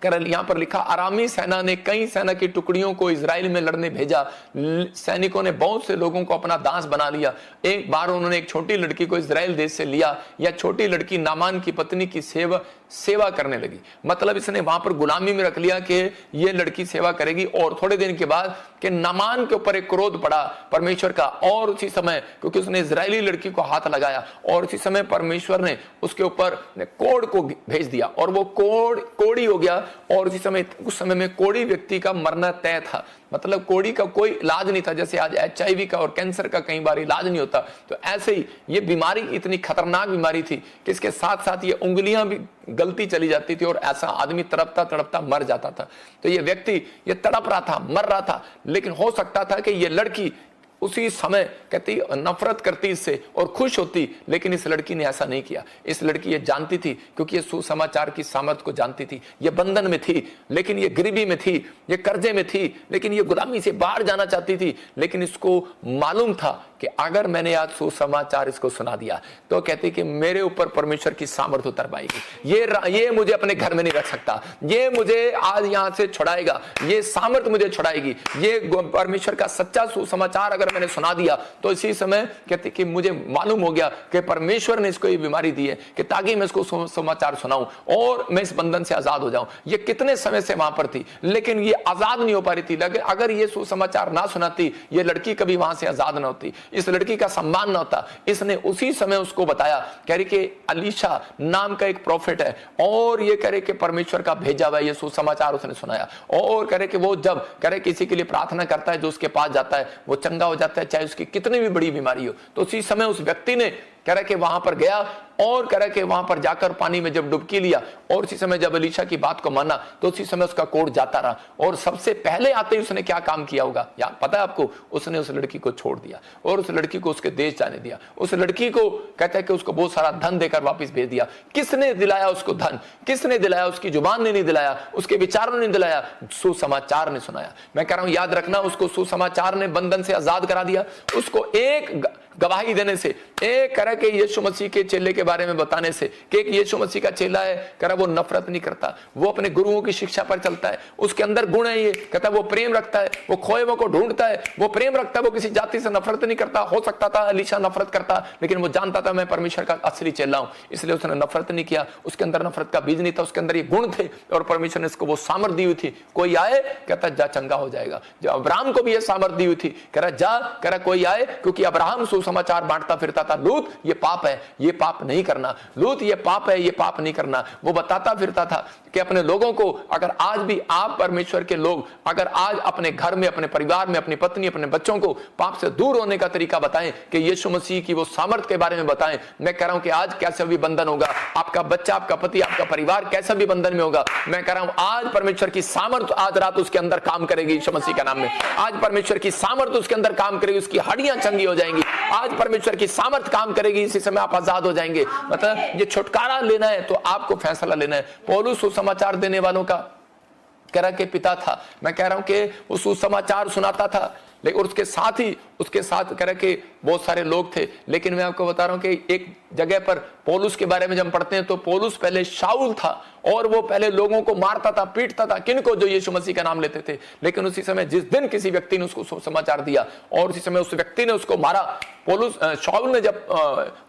यहां पर लिखा अरामी सेना ने कई सेना की टुकड़ियों को इजराइल में लड़ने भेजा। सैनिकों ने बहुत से लोगों को अपना दास बना लिया। एक बार उन्होंने एक छोटी लड़की को इजराइल देश से लिया, या छोटी लड़की नामान की पत्नी की सेवा करने लगी। मतलब इसने वहां पर गुलामी में रख लिया कि ये लड़की सेवा करेगी। और थोड़े दिन के बाद कि नामान के ऊपर एक क्रोध पड़ा परमेश्वर का, और उसी समय क्योंकि उसने इजरायली लड़की को हाथ लगाया और उसी समय परमेश्वर ने उसके ऊपर कोढ़ को भेज दिया और वो कोढ़ी हो गया। और उसी समय उस समय में कोढ़ी व्यक्ति का मरना तय था। मतलब कोढ़ी का कोई इलाज नहीं था, जैसे आज HIV का और कैंसर का कई बार इलाज नहीं होता, तो ऐसे ही ये बीमारी इतनी खतरनाक बीमारी थी कि इसके साथ साथ ये उंगलियां भी गलती चली जाती थी और ऐसा आदमी तड़पता तड़पता मर जाता था। तो ये व्यक्ति ये तड़प रहा था, मर रहा था, लेकिन हो सकता था कि ये लड़की उसी समय कहती नफरत करती इससे और खुश होती, लेकिन इस लड़की ने ऐसा नहीं किया। इस लड़की ये जानती थी, क्योंकि ये सुसमाचार की सामर्थ को जानती थी। ये बंधन में थी, लेकिन ये गरीबी में थी, ये कर्जे में थी, लेकिन ये गुलामी से बाहर जाना चाहती थी, लेकिन इसको मालूम था कि अगर मैंने आज सुसमाचार इसको सुना दिया तो कहती कि मेरे ऊपर परमेश्वर की सामर्थ उतर पाएगी। ये मुझे अपने घर में नहीं रख सकता, ये मुझे आज यहां से छुड़ाएगा, ये सामर्थ मुझे छुड़ाएगी। ये परमेश्वर का सच्चा सुसमाचार अगर मैंने सुना दिया तो इसी समय कहती कि मुझे मालूम हो गया कि परमेश्वर ने इसको ये बीमारी दी है कि ताकि मैं इसको सुसमाचार सुनाऊं और मैं इस बंधन से आजाद हो जाऊं। ये कितने समय से वहां पर थी लेकिन ये आजाद नहीं हो पा रही थी। अगर ये सुसमाचार ना सुनाती ये लड़की कभी वहां से आजाद ना होती, इस लड़की का सम्मान ना होता। इसने उसी समय उसको बताया, कह रही कि अलीशा नाम का एक प्रॉफिट है और ये कह रहे कि परमेश्वर का भेजा हुआ ये सुसमाचार उसने सुनाया। और कह रहे कि वो जब कह रहे किसी के लिए प्रार्थना करता है, जो उसके पास जाता है वो चंगा हो जाता है, चाहे उसकी कितनी भी बड़ी बीमारी हो। तो उसी समय उस व्यक्ति ने कह रहा कि वहां पर गया और कह रहा कि वहां पर जाकर पानी में जब डुबकी लिया और उसी समय जब अलीशा की बात को माना तो उसी समय उसका कोढ़ जाता रहा। और सबसे पहले आते ही उसने क्या काम किया होगा या पता है आपको? उसने उस लड़की को छोड़ दिया और उस लड़की को उसके देश जाने दिया। उस लड़की को कहता है कि उसको बहुत सारा धन देकर वापस भेज दिया। किसने दिलाया उसको धन? किसने दिलाया? उसकी जुबान ने नहीं दिलाया, उसके विचारों ने दिलाया, सुसमाचार ने सुनाया। मैं कह रहा हूं याद रखना, उसको सुसमाचार ने बंधन से आजाद करा दिया। उसको एक गवाही देने से, एक कह रहा कि यीशु मसीह के चेले के बारे में बताने से कि एक यीशु मसीह का चेला है, कह रहा वो नफरत नहीं करता, वो अपने गुरुओं की शिक्षा पर चलता है, उसके अंदर गुण है, ये कहता है वो प्रेम रखता है, वो खोए हुए को ढूंढता है, वो प्रेम रखता है, वो किसी जाति से नफरत नहीं करता। हो सकता था अलीशा नफरत करता लेकिन वो जानता था मैं परमेश्वर का असली चेला हूं, इसलिए उसने नफरत नहीं किया। उसके अंदर नफरत का बीज नहीं था, उसके अंदर ये गुण थे और परमेश्वर ने इसको वो सामर्थ दी हुई थी। कोई आए कहता जा चंगा हो जाएगा। जो अब्राहम को भी ये सामर्थ दी हुई थी, कह रहा जा, कह रहा कोई आए, क्योंकि अब्राहम सुसमाचार बांटता फिरता था। लूत ये पाप है, ये पाप नहीं करना, लूत ये पाप है, ये पाप नहीं करना, वो बताता फिरता था कि अपने लोगों को, अगर आज भी आप परमेश्वर के लोग अगर आज अपने घर में, अपने परिवार में, अपनी पत्नी, अपने बच्चों को पाप से दूर होने का तरीका बताएं, कि यीशु मसीह की वो सामर्थ के बारे में बताएं। मैं कह रहा हूं कि आज कैसा भी बंधन होगा, आपका बच्चा, आपका पति, आपका परिवार कैसा भी बंधन में होगा, मैं कह रहा हूं आज परमेश्वर की सामर्थ आज रात उसके अंदर काम करेगी यीशु मसीह का नाम में। आज परमेश्वर की सामर्थ उसके अंदर काम करेगी, उसकी हड्डियां चंगी हो जाएंगी। आज परमेश्वर की सामर्थ काम करेगी, इसी समय आप आजाद हो जाएंगे। मतलब ये छुटकारा लेना है तो आपको फैसला लेना है। पौलुस सुसमाचार देने वालों का कह रहा के पिता था। मैं कह रहा हूं कि वो सुसमाचार सुनाता था, लेकिन उसके साथ ही उसके साथ कह रहा कि बहुत सारे लोग थे। लेकिन मैं आपको बता रहा हूं कि एक जगह पर पौलुस के बारे में जब हम पढ़ते हैं तो पौलुस पहले शाऊल था और वो पहले लोगों को मारता था, पीटता था, किनको? जो यीशु मसीह का नाम लेते थे। लेकिन उसी समय जिस दिन किसी व्यक्ति ने उसको समाचार दिया और उसी समय उस व्यक्ति ने उसको मारा, पौलुस शाऊल ने जब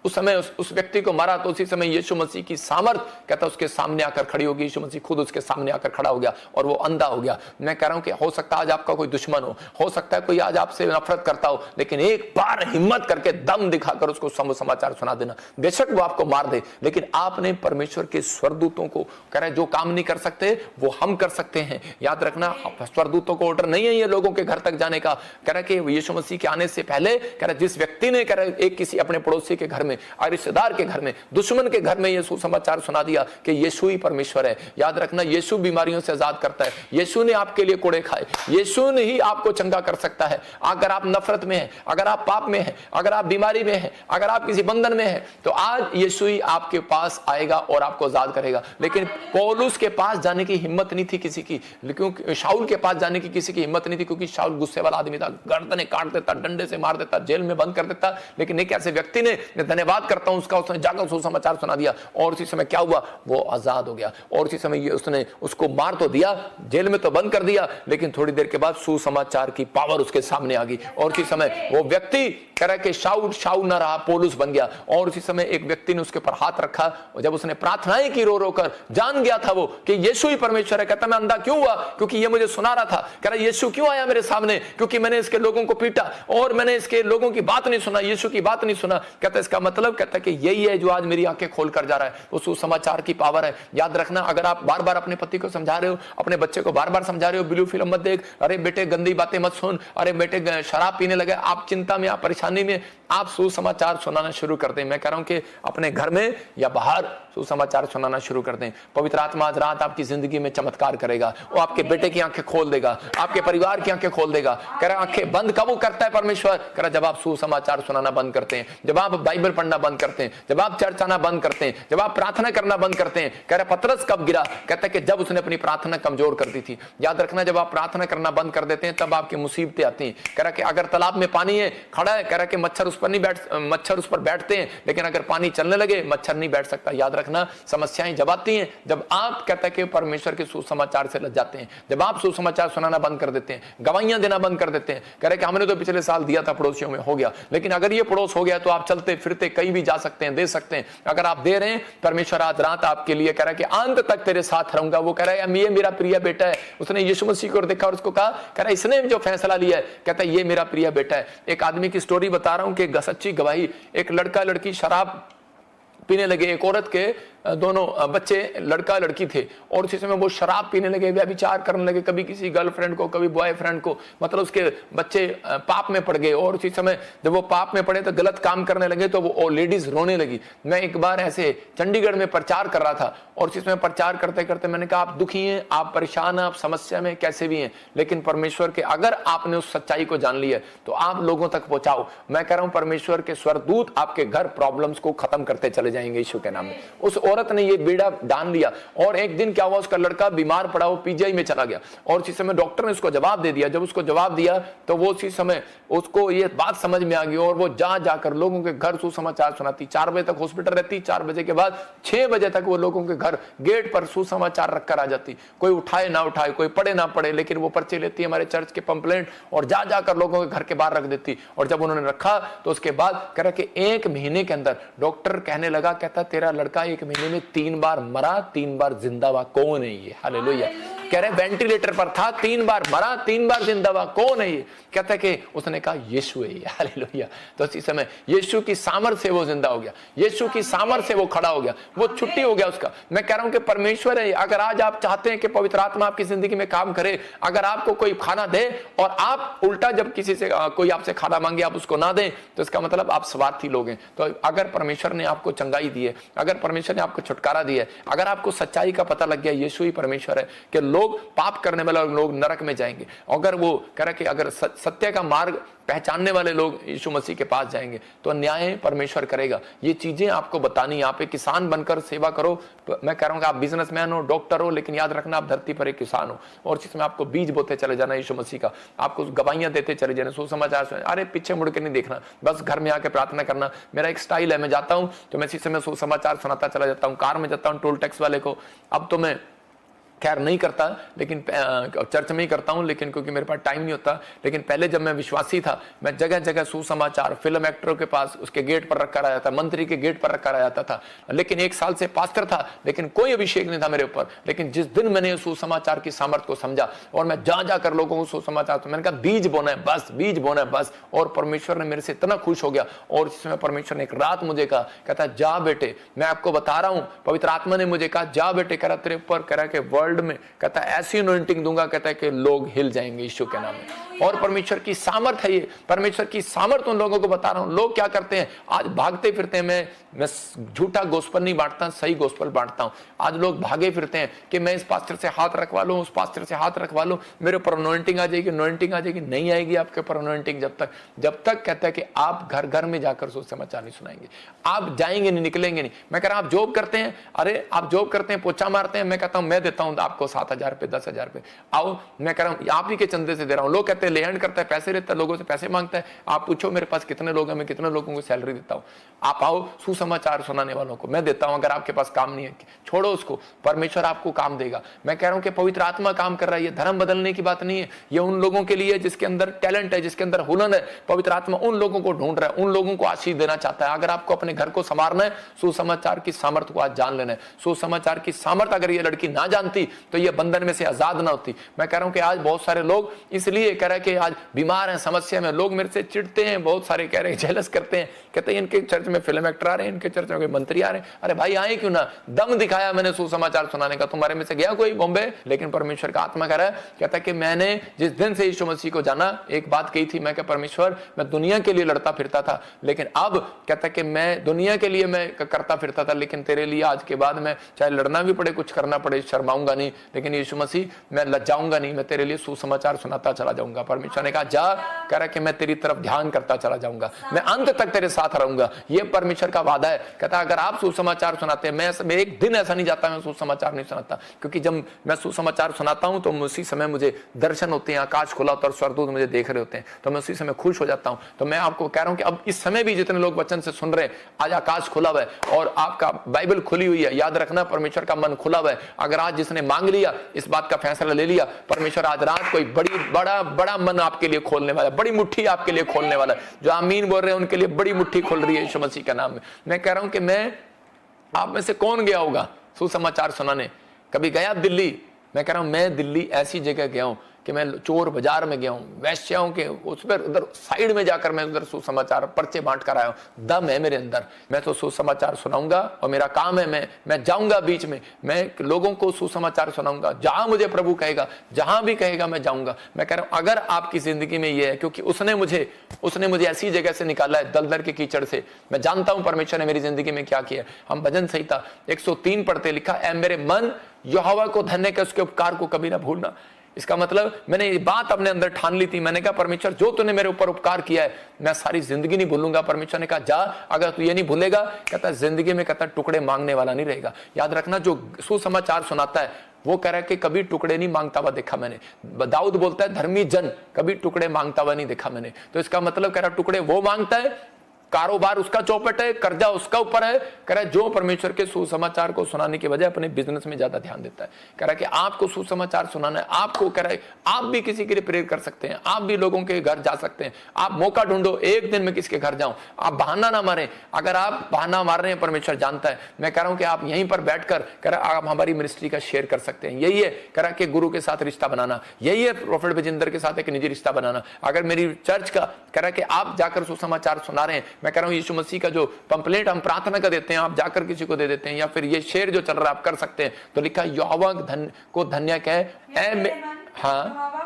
उस समय उस व्यक्ति को मारा तो उसी समय यीशु मसीह की सामर्थ कहता उसके सामने आकर खड़ी होगी। यीशु मसीह खुद उसके सामने आकर खड़ा हो गया और वो अंधा हो गया। मैं कह रहा हूं कि हो सकता है आज आपका कोई दुश्मन हो सकता है कोई आज आपसे नफरत करता हो, लेकिन एक बार हिम्मत करके दम दिखाकर उसको समाचार सुना देना। बेशक वो आपको मार दे, लेकिन आपने परमेश्वर के स्वर्गदूतों को कह रहे जो काम नहीं कर सकते वो हम कर सकते हैं। याद रखना, स्वर्गदूतों को ऑर्डर नहीं है ये लोगों के घर तक जाने का। कह रहा कि यीशु मसीह के आने से पहले कह रहा जिस व्यक्ति ने कह रहा एक किसी अपने पड़ोसी के घर में, रिश्तेदार के घर में, दुश्मन के घर में ये सुसमाचार सुना दिया कि यीशु ही परमेश्वर है। याद रखना, यीशु बीमारियों से आजाद करता है, यीशु ने आपके लिए कोड़े खाए, यीशु ने ही आपको चंगा कर सकता है। अगर आप नफरत में हैं, अगर आप पाप में हैं, अगर आप बीमारी में हैं, अगर आप किसी बंधन में हैं, तो आज यीशु ही आपके पास आएगा और आपको आजाद करेगा। लेकिन पौलुस के पास जाने की हिम्मत नहीं थी किसी की, क्योंकि शाऊल के पास जाने की किसी की हिम्मत नहीं थी, क्योंकि शाऊल गुस्से वाला आदमी था, गर्दनें काट देता, डंडे से मार देता, जेल में बंद कर देता। लेकिन एक ऐसे व्यक्ति ने, मैं धन्यवाद करता हूं उसका, उसने जाकर सुसमाचार सुना दिया और उसी समय क्या हुआ, वो आजाद हो गया। और उसी समय उसने उसको मार तो दिया, जेल में तो बंद कर दिया, लेकिन थोड़ी देर के बाद सुसमाचार की पावर उसके सामने आ गई और उसी समय वो व्यक्ति कह रहा कि शाऊल ना रहा, पौलुस बन गया। और उसी समय एक व्यक्ति ने उसके ऊपर हाथ रखा और जब उसने प्रार्थनाएं की रो रो कर, जान गया था वो कि यीशु ही परमेश्वर है। कहता मैं अंधा क्यों हुआ? क्योंकि ये मुझे सुना रहा था। कह रहा यीशु क्यों आया मेरे सामने? क्योंकि मैंने इसके लोगों को पीटा और मैंने इसके लोगों की बात नहीं सुना, यीशु की बात नहीं सुना। कहता इसका मतलब, कहता कि यही है जो आज मेरी आंखें खोल कर जा रहा है, वो सुसमाचार की पावर है। याद रखना, अगर आप बार बार अपने पति को समझा रहे हो, अपने बच्चे को बार बार समझा रहे हो ब्लू फिल्म मत देख, अरे बेटे गंदी बातें मत सुन, अरे बेटे शराब पीने लगे, आप चिंता में, आप परेशानी में, आप सुसमाचार सुनाना शुरू कर दें। मैं कह रहा हूं कि अपने घर में या बाहर सुसमाचार सुनाना शुरू कर दें। पवित्र आत्मा आज रात आपकी जिंदगी में चमत्कार करेगा। वो आपके बेटे की आंखें खोल देगा, आपके परिवार की आंखें खोल देगा। कह रहा आंखें बंद कब करता है परमेश्वर? कह रहा जब आप सुसमाचार सुनाना बंद करते हैं, जब आप बाइबल पढ़ना बंद करते हैं, जब आप चर्च आना बंद करते हैं, जब आप प्रार्थना करना बंद करते हैं। कह रहा पतरस कब गिरा? कहता है कि जब उसने अपनी प्रार्थना कमजोर कर दी थी। याद रखना, जब आप प्रार्थना करना बंद कर देते हैं तब आपकी मुसीबतें आती हैं। कह रहा कि अगर तालाब में पानी है, खड़ा है, कह रहा कि मच्छर उस पर बैठते हैं, लेकिन अगर पानी चलने लगे मच्छर नहीं बैठ सकता। याद रखना, समस्याएं जब आती हैं जब आप कहता है कि परमेश्वर के सुसमाचार से लग जाते हैं, जब आप सुसमाचार सुनाना बंद कर देते हैं, गवाहियां देना बंद कर देते हैं। कह रहे कि हमने तो पिछले साल दिया था पड़ोसियों में, हो गया, लेकिन अगर ये पड़ोस हो गया तो आप चलते फिरते कहीं भी जा सकते हैं, दे सकते हैं। अगर आप दे रहे हैं, परमेश्वर आज रात आपके लिए कह रहा है कि अंत तक तेरे साथ रहूंगा। वो कह रहा है ये मेरा प्रिय बेटा है। उसने यीशु मसीह को देखा और उसको कहा, कह रहा है इसने जो फैसला लिया है, कहता है ये मेरा प्रिय बेटा है। एक आदमी की स्टोरी बता रहा हूं कि सच्ची गवाही। एक लड़का लड़की शराब पीने लगे, एक औरत के दोनों बच्चे लड़का लड़की थे, और उसी समय वो शराब पीने लगे, व्यभिचार करने लगे, कभी किसी गर्लफ्रेंड को, कभी बॉयफ्रेंड को, मतलब उसके बच्चे पाप में पड़ गए। और उसी समय जब वो पाप में पड़े तो गलत काम करने लगे, तो वो लेडीज रोने लगी। मैं एक बार ऐसे चंडीगढ़ में प्रचार कर रहा था, और उसी समय प्रचार करते करते मैंने कहा आप दुखी हैं, आप परेशान हैं, आप समस्या में कैसे भी हैं, लेकिन परमेश्वर के अगर आपने उस सच्चाई को जान लिया तो आप लोगों तक पहुंचाओ। मैं कह रहा हूं परमेश्वर के स्वर्गदूत आपके घर प्रॉब्लम्स को खत्म करते चले जाएंगे यीशु के नाम में। उस औरत ने ये बीड़ा डाल लिया, और एक दिन क्या हुआ, उसका लड़का बीमार पड़ा, वो पीजीआई में चला गया, और उसी समय डॉक्टर ने उसको जवाब दे दिया। जब उसको जवाब दिया तो वो उसी समय उसको ये बात समझ में आ गई, और वो जाकर लोगों के घर सुसमाचार सुनाती। 4 बजे तक हॉस्पिटल रहती, 4 बजे के बाद 6 बजे तक वो लोगों के घर गेट पर सुसमाचार रखकर आ जाती। कोई उठाए ना उठाए, कोई पढ़े ना पढ़े, लेकिन वो पर्चे लेती हमारे चर्च के पंपलेट, और जाकर लोगों के घर के बाहर रख देती। और जब उन्होंने रखा तो उसके बाद कह रहा कि 1 महीने के अंदर डॉक्टर कहने लगा, कहता तेरा लड़का 1 महीने में 3 बार मरा, 3 बार जिंदा हुआ। कौन है ये? हालेलुया। कह रहे वेंटिलेटर पर था, 3 बार मरा, 3 बार जिंदा हुआ। कौन है ये? कहता है कि उसने कहा यीशु है ये। हालेलुया। तो इसी समय यीशु की सामर्थ से वो जिंदा हो गया, यीशु की सामर्थ से वो खड़ा हो गया, वो छुट्टी हो गया उसका। मैं कह रहा हूं कि परमेश्वर है। अगर आज आप चाहते हैं कि पवित्र आत्मा आपकी जिंदगी में काम करे, अगर आपको कोई खाना दे और आप उल्टा जब किसी से कोई आपसे खाना मांगे आप उसको ना दें, तो इसका मतलब आप स्वार्थी लोग हैं। तो अगर परमेश्वर ने आपको चंगाई दी है, अगर परमेश्वर ने आपको छुटकारा दिया है, अगर आपको सच्चाई का पता लग गया यीशु ही परमेश्वर है, कि लोग पाप करने वाले लोग नरक में जाएंगे, अगर वो कह रहा कि अगर सत्य का मार्ग पहचानने वाले लोग यीशु मसीह के पास जाएंगे तो न्याय परमेश्वर करेगा। ये चीजें आपको बतानी। आप एक किसान बनकर सेवा करो। मैं कह रहा हूं कि आप बिजनेसमैन हो, डॉक्टर हो, लेकिन याद रखना आप धरती पर एक किसान हो, और जिसमें आपको बीज बोते चले जाना यीशु मसीह का, आपको गवाहियां देते चले जाना, सुसमाचार। अरे पीछे मुड़ के नहीं देखना, बस घर में आके प्रार्थना करना। मेरा एक स्टाइल है, मैं जाता हूं तो मैं इसी समय सुसमाचार सुनाता चला जाता हूं। कार में जाता हूं टोल टैक्स वाले को, अब तो मैं खैर नहीं करता, लेकिन चर्च में ही करता हूं, लेकिन क्योंकि मेरे पास टाइम नहीं होता। लेकिन पहले जब मैं विश्वासी था, मैं जगह जगह सुसमाचार फिल्म एक्टरों के पास उसके गेट पर रखा रहता था, मंत्री के गेट पर रखा रहता था। लेकिन 1 साल से पास्टर था, लेकिन कोई अभिषेक नहीं था मेरे ऊपर। लेकिन जिस दिन मैंने सुसमाचार की सामर्थ को समझा और मैं जाकर लोगों को सुसमाचार, तो मैंने कहा बीज बोना है बस, बीज बोना है बस। और परमेश्वर ने मेरे से इतना खुश हो गया, और इसमें परमेश्वर ने एक रात मुझे कहा, कहता जा बेटे, मैं आपको बता रहा हूं, पवित्र आत्मा ने मुझे कहा जा बेटे, कह रहा तेरे ऊपर, कह रहा कि वर्ल्ड में, कहता ऐसी अनॉइंटिंग दूंगा, कहता है कि लोग हिल जाएंगे यीशु के नाम में। और परमेश्वर की सामर्थ है ये, परमेश्वर की सामर्थ उन लोगों को बता रहा हूं। लोग क्या करते हैं आज, भागते फिरते हैं। मैं झूठा गोस्पल नहीं बांटता, सही गोस्पल बांटता हूं। आज लोग भागे फिरते हैं कि मैं इस पास्टर से हाथ रखवा लूं, उस पास्टर से हाथ रखवा लूं, मेरे ऊपर अनॉइंटिंग आ जाएगी, अनॉइंटिंग आ जाएगी। नहीं आएगी आपके ऊपर अनॉइंटिंग जब तक कहता है कि आप घर घर में जाकर सुसमाचार नहीं सुनाएंगे, आप जाएंगे नहीं, निकलेंगे नहीं। मैं कह रहा आप जॉब करते हैं, अरे आप जॉब करते हैं, पोछा मारते हैं, मैं कहता हूं मैं देता हूं आपको 7,000 रुपए, 10,000 रुपए, आओ। मैं कह रहा हूं आप ही के चंदे से दे रहा हूं। लोग कहते हैं ले हैंड करता है, पैसे लेता है, लोगों से पैसे मांगता है। आप पूछो मेरे पास कितने लोग हैं, मैं कितने लोगों को सैलरी देता हूं। आप आओ, सुसमाचार सुनाने वालों को मैं देता हूं। अगर आपके पास काम नहीं है, छोड़ो उसको, परमेश्वर आपको काम देगा। मैं कह रहा हूं कि पवित्र आत्मा काम कर रहा है। ये धर्म बदलने की बात नहीं है, ये उन लोगों के लिए जिसके अंदर टैलेंट है, जिसके अंदर हुनर है। पवित्र आत्मा उन लोगों को ढूंढ रहा है, उन लोगों को आशीष देना चाहता है। अगर आपको अपने घर को संवारना है, सुसमाचार की सामर्थ को आज जान लेना है। सुसमाचार की सामर्थ अगर ये लड़की ना जानती तो ये बंधन में से आजाद ना होती। मैं कह रहा हूं कि आज बहुत सारे लोग इसलिए कह रहे है कि आज बीमार हैं, समस्या में, लोग मेरे से चिढ़ते हैं, बहुत सारे कह रहे हैं, जेलस करते हैं, कहते हैं इनके चर्च में फिल्म एक्टर आ रहे हैं, इनके चर्च में कोई मंत्री आ रहे हैं। अरे भाई आए क्यों ना, दम दिखाया मैंने सुसमाचार सुनाने का, तुम्हारे में से गया कोई बॉम्बे? लेकिन परमेश्वर का आत्मा कह रहा है, कहता है कि मैंने जिस दिन से यीशु मसीह को जाना, एक बात कही थी, मैं क्या परमेश्वर मैं दुनिया के लिए लड़ता फिरता था, लेकिन अब कहता है कि मैं दुनिया के लिए मैं करता फिरता था, लेकिन तेरे लिए आज के बाद मैं चाहे लड़ना भी पड़े, कुछ करना पड़े, शर्माऊंगा नहीं, लेकिन यीशु मसीह मैं लज्जाऊंगा नहीं, मैं तेरे लिए सुसमाचार सुनाता चला जाऊंगा। परमेश्वर ने कहा जा, कह रहा कि मैं तेरी तरफ ध्यान करता चला जाऊंगा, मैं अंत तक तेरे साथ रहूंगा। ये परमेश्वर का वादा है। कहता अगर आप सुसमाचार सुनाते हैं, मैं एक दिन ऐसा नहीं जाता मैं सुसमाचार नहीं सुनाता, क्योंकि जब मैं सुसमाचार सुनाता हूं तो उसी समय मुझे दर्शन होते हैं, आकाश खुला होता है और स्वर्गदूत मुझे देख रहे होते हैं, तो मैं उसी समय खुश हो जाता हूं। तो मैं आपको कह रहा हूं कि अब इस समय भी जितने लोग वचन से सुन रहे हैं, आज आकाश खुला हुआ है और आपका बाइबल खुली हुई है। याद रखना, परमेश्वर का मन खुला हुआ है। अगर आज जिसने मांग लिया, इस बात का फैसला ले लिया, परमेश्वर आज रात कोई बड़ा मन आपके लिए खोलने वाला है, बड़ी मुट्ठी आपके लिए खोलने वाला है। जो आमीन बोल रहे हैं उनके लिए बड़ी मुट्ठी खोल रही है यीशु मसीह के नाम में। मैं कह रहा हूं कि मैं आप में से कौन गया होगा सुसमाचार सुनाने? कभी गया दिल्ली? मैं कह रहा हूं मैं दिल्ली ऐसी जगह गया हूं कि मैं चोर बाजार में गया हूं, वैश्याओं के उस पर उधर साइड में जाकर मैं उधर सुसमाचार पर्चे बांट कर आया हूं। दम है मेरे अंदर, मैं तो सुसमाचार सुनाऊंगा और मेरा काम है, मैं जाऊंगा बीच में, मैं लोगों को सुसमाचार सुनाऊंगा। जहां मुझे प्रभु कहेगा, जहां भी कहेगा मैं जाऊंगा। मैं कह रहा हूं अगर आपकी जिंदगी में ये है, क्योंकि उसने मुझे ऐसी जगह से निकाला है, दलदल के कीचड़ से। मैं जानता हूं परमेश्वर ने मेरी जिंदगी में क्या किया। हम भजन संहिता 103 पढ़ते, लिखा ऐ मेरे मन यहोवा को धन्य कर, उसके उपकार को कभी ना भूलना। इसका मतलब मैंने ये बात अपने अंदर ठान ली थी। मैंने कहा परमेश्वर जो तूने मेरे ऊपर उपकार किया है मैं सारी जिंदगी नहीं भूलूंगा। परमेश्वर ने कहा जा, अगर तू ये नहीं भूलेगा, कहता जिंदगी में कहता टुकड़े मांगने वाला नहीं रहेगा। याद रखना, जो सुसमाचार सुनाता है वो कह रहा है कि कभी टुकड़े नहीं मांगता हुआ देखा मैंने। दाऊद बोलता है धर्मी जन कभी टुकड़े मांगता हुआ नहीं देखा मैंने। तो इसका मतलब कह रहा टुकड़े वो मांगता है, कारोबार उसका चौपट है, कर्जा उसका ऊपर है। कह रहा है जो परमेश्वर के सुसमाचार को सुनाने के बजाय अपने बिजनेस में ज्यादा ध्यान देता है। कह रहा है कि आपको सुसमाचार सुनाना है, आपको कह रहा है आप भी किसी के लिए प्रेरित कर सकते हैं, आप भी लोगों के घर जा सकते हैं। आप मौका ढूंढो, एक दिन में किसके घर जाऊं, आप बहाना ना मारें। अगर आप बहाना मार रहे हैं परमेश्वर जानता है। मैं कह रहा हूं कि आप यहीं पर बैठकर कह रहा आप हमारी मिनिस्ट्री का शेयर कर सकते हैं। यही है कह रहा कि गुरु के साथ रिश्ता बनाना, यही है प्रोफेट बजिंदर के साथ एक निजी रिश्ता बनाना। अगर मेरी चर्च का कह रहा कि आप जाकर सुसमाचार सुना रहे हैं, मैं कह रहा हूं यीशु मसीह का जो पंपलेट हम प्रार्थना का देते हैं आप जाकर किसी को दे देते हैं, या फिर ये शेर जो चल रहा है आप कर सकते हैं। तो लिखा यहोवा को धन्य कहे, हाँ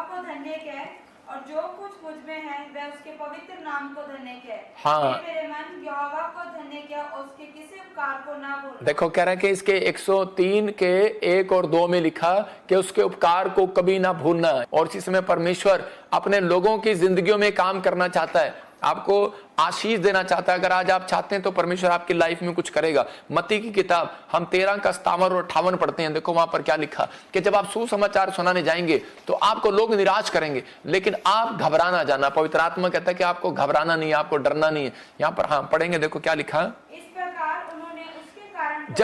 को धन्य कहे और जो कुछ मुझ में है वह उसके पवित्र नाम को धन्य कहे। हाँ मेरे मन यहोवा को धन्य कहे और उसके किसी उपकार को ना भूलना। देखो कह रहा है कि इसके 103 के 1 और 2 में लिखा कि उसके उपकार को कभी ना भूलना। और इसी समय परमेश्वर अपने लोगों की जिंदगियों में काम करना चाहता है, आपको आशीष देना चाहता है। अगर आज आप चाहते हैं तो परमेश्वर आपकी लाइफ में कुछ करेगा। मत्ती की किताब हम 13 का 57 और 58 पढ़ते हैं। देखो वहां पर क्या लिखा कि जब आप सुसमाचार सुनाने जाएंगे तो आपको लोग निराश करेंगे, लेकिन आप घबराना जाना। पवित्र आत्मा कहता है कि आपको घबराना नहीं है, आपको डरना नहीं है। यहाँ पर हाँ पढ़ेंगे, देखो क्या लिखा। इस प्रकार उन्होंने उसके कारण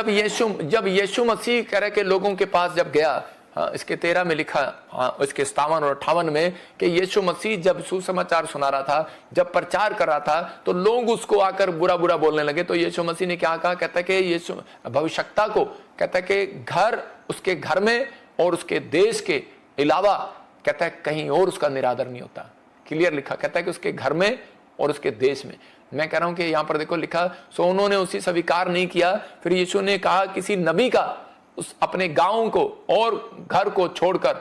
जब यीशु मसीह कह रहे के लोगों के पास जब गया, हाँ इसके 13 में लिखा, हाँ इसके 57 और 58 में कि यीशु मसीह जब सुसमाचार सुना रहा था, जब प्रचार कर रहा था, तो लोग उसको आकर बुरा बुरा बोलने लगे। तो यीशु मसीह ने क्या कहा, कहता है कि यीशु भविष्यवक्ता को कहता है कि उसके घर में और उसके देश के अलावा कहता है कहीं और उसका निरादर नहीं होता। क्लियर लिखा, कहता है कि उसके घर में और उसके देश में। मैं कह रहा हूं कि यहां पर देखो लिखा, सो उन्होंने उसी स्वीकार नहीं किया। फिर यीशु ने कहा किसी नबी का उस अपने गांव को और घर को छोड़कर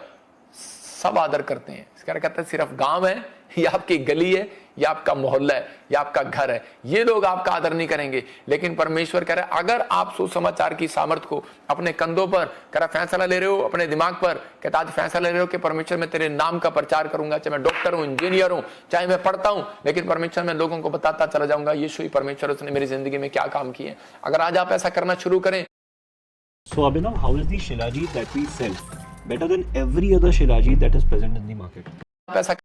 सब आदर करते हैं। कहता है सिर्फ गांव है या आपकी गली है या आपका मोहल्ला है या आपका घर है, ये लोग आपका आदर नहीं करेंगे। लेकिन परमेश्वर कह रहा है अगर आप सुसमाचार की सामर्थ्य को अपने कंधों पर कह रहा फैसला ले रहे हो, अपने दिमाग पर कहता आज फैसला ले रहे हो कि परमेश्वर मैं तेरे नाम का प्रचार करूंगा, चाहे मैं डॉक्टर हूं, इंजीनियर हूं, चाहे मैं पढ़ता हूं, लेकिन परमेश्वर मैं लोगों को बताता चला जाऊंगा यीशु ही परमेश्वर उसने मेरी जिंदगी में क्या काम किए। अगर आज आप ऐसा करना शुरू करें। So Abhinav, how is the Shilajit that we sell better than every other Shilajit that is present in the market? आप ऐसा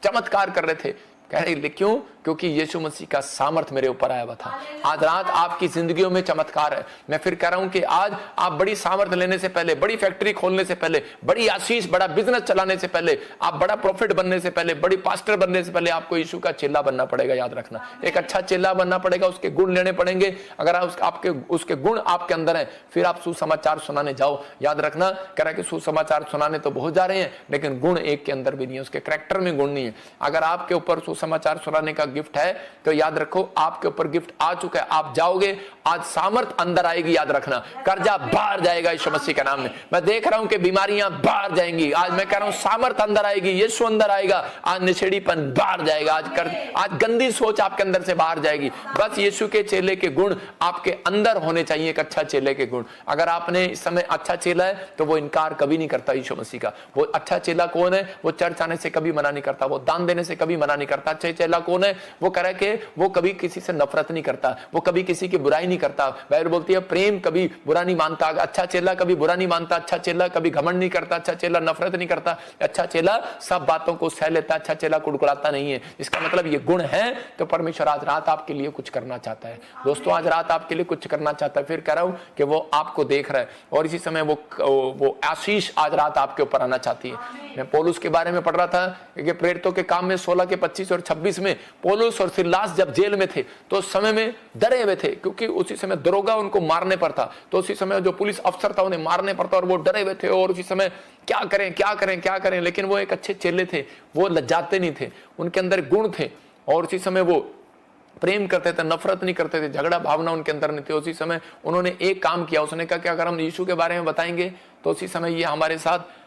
चमत्कार कर रहे थे, कह रहे क्यों? क्योंकि यीशु मसीह का सामर्थ मेरे ऊपर आया हुआ था। आज रात आपकी जिंदगियों में चमत्कार है। मैं फिर कह रहा हूं कि आज आप बड़ी सामर्थ लेने से पहले, बड़ी फैक्ट्री खोलने से पहले, बड़ी आशीष, बड़ा बिजनेस चलाने से पहले, आप बड़ा प्रॉफिट बनने से पहले, बड़ी पास्टर बनने से पहले आपको यीशु का चेला बनना पड़ेगा। याद रखना, एक अच्छा चेला बनना पड़ेगा, उसके गुण लेने पड़ेंगे। अगर आपके उसके गुण आपके अंदर है, फिर आप सुसमाचार सुनाने जाओ। याद रखना, कह रहा कि सुसमाचार सुनाने तो बहुत जा रहे हैं, लेकिन गुण एक के अंदर भी नहीं है, उसके कैरेक्टर में गुण नहीं है। अगर आपके ऊपर सुसमाचार सुनाने का गिफ्ट है तो याद रखो, आपके ऊपर गिफ्ट आ चुका है, आप जाओगे, आज सामर्थ अंदर आएगी। याद रखना, कर्जा बाहर जाएगा यीशु मसीह के नाम में। मैं देख रहा हूं कि बीमारियां बाहर जाएंगी। आज मैं कह रहा हूं सामर्थ अंदर आएगी, यीशु अंदर आएगा। आज निछेड़ीपन बाहर जाएगा, आज गंदी सोच आपके अंदर से बाहर जाएगी। बस यीशु के चेले के गुण आपके अंदर होने चाहिए, एक अच्छा चेले के गुण। अगर आपने इस समय अच्छा चेला है तो वो इनकार कभी नहीं करता यीशु मसीह का। वो अच्छा चेला कौन है? वो चर्च आने से कभी मना नहीं करता, वो दान देने से कभी मना नहीं करता। अच्छा चेला कौन है? वो कह रहा है कि वो कभी किसी से नफरत नहीं करता, वो कभी किसी की बुराई नहीं करता। बाइबल बोलती है प्रेम कभी बुरा नहीं मानता। अच्छा चेला कभी बुरा नहीं मानता, अच्छा चेला कभी घमंड नहीं करता, अच्छा चेला नफरत नहीं करता, अच्छा चेला सब बातों को सह लेता, अच्छा चेला कुड़कुड़ाता नहीं है। इसका मतलब ये गुण है तो परमेश्वर आज रात आपके लिए कुछ करना चाहता है। दोस्तों, आज रात आपके लिए कुछ करना चाहता है। फिर कह रहा हूं कि वो आपको देख रहा है और इसी समय वो आशीष आज रात आपके ऊपर आना चाहती है। मैं पौलुस के बारे में पढ़ रहा था कि प्रेरितों के काम में 16 के 25 और 26 में पौलुस और सिलास जब जेल में थे तो उस समय में डरे हुए थे, क्योंकि उसी समय दरोगा उनको मारने पर था। तो उसी समय जो पुलिस अफसर था उन्हें मारने पर था और वो डरे हुए थे और उसी समय क्या करें क्या करें क्या करें। लेकिन वो एक अच्छे चेले थे, वो लज्जाते नहीं थे, उनके अंदर गुण थे और उसी समय वो प्रेम करते थे, नफरत नहीं करते थे, झगड़ा भावना उनके अंदर नहीं थे। उसी समय उन्होंने एक काम किया, उसने कहा कि अगर हम यीशु के बारे में बताएंगे तो उसी समय ये हमारे साथ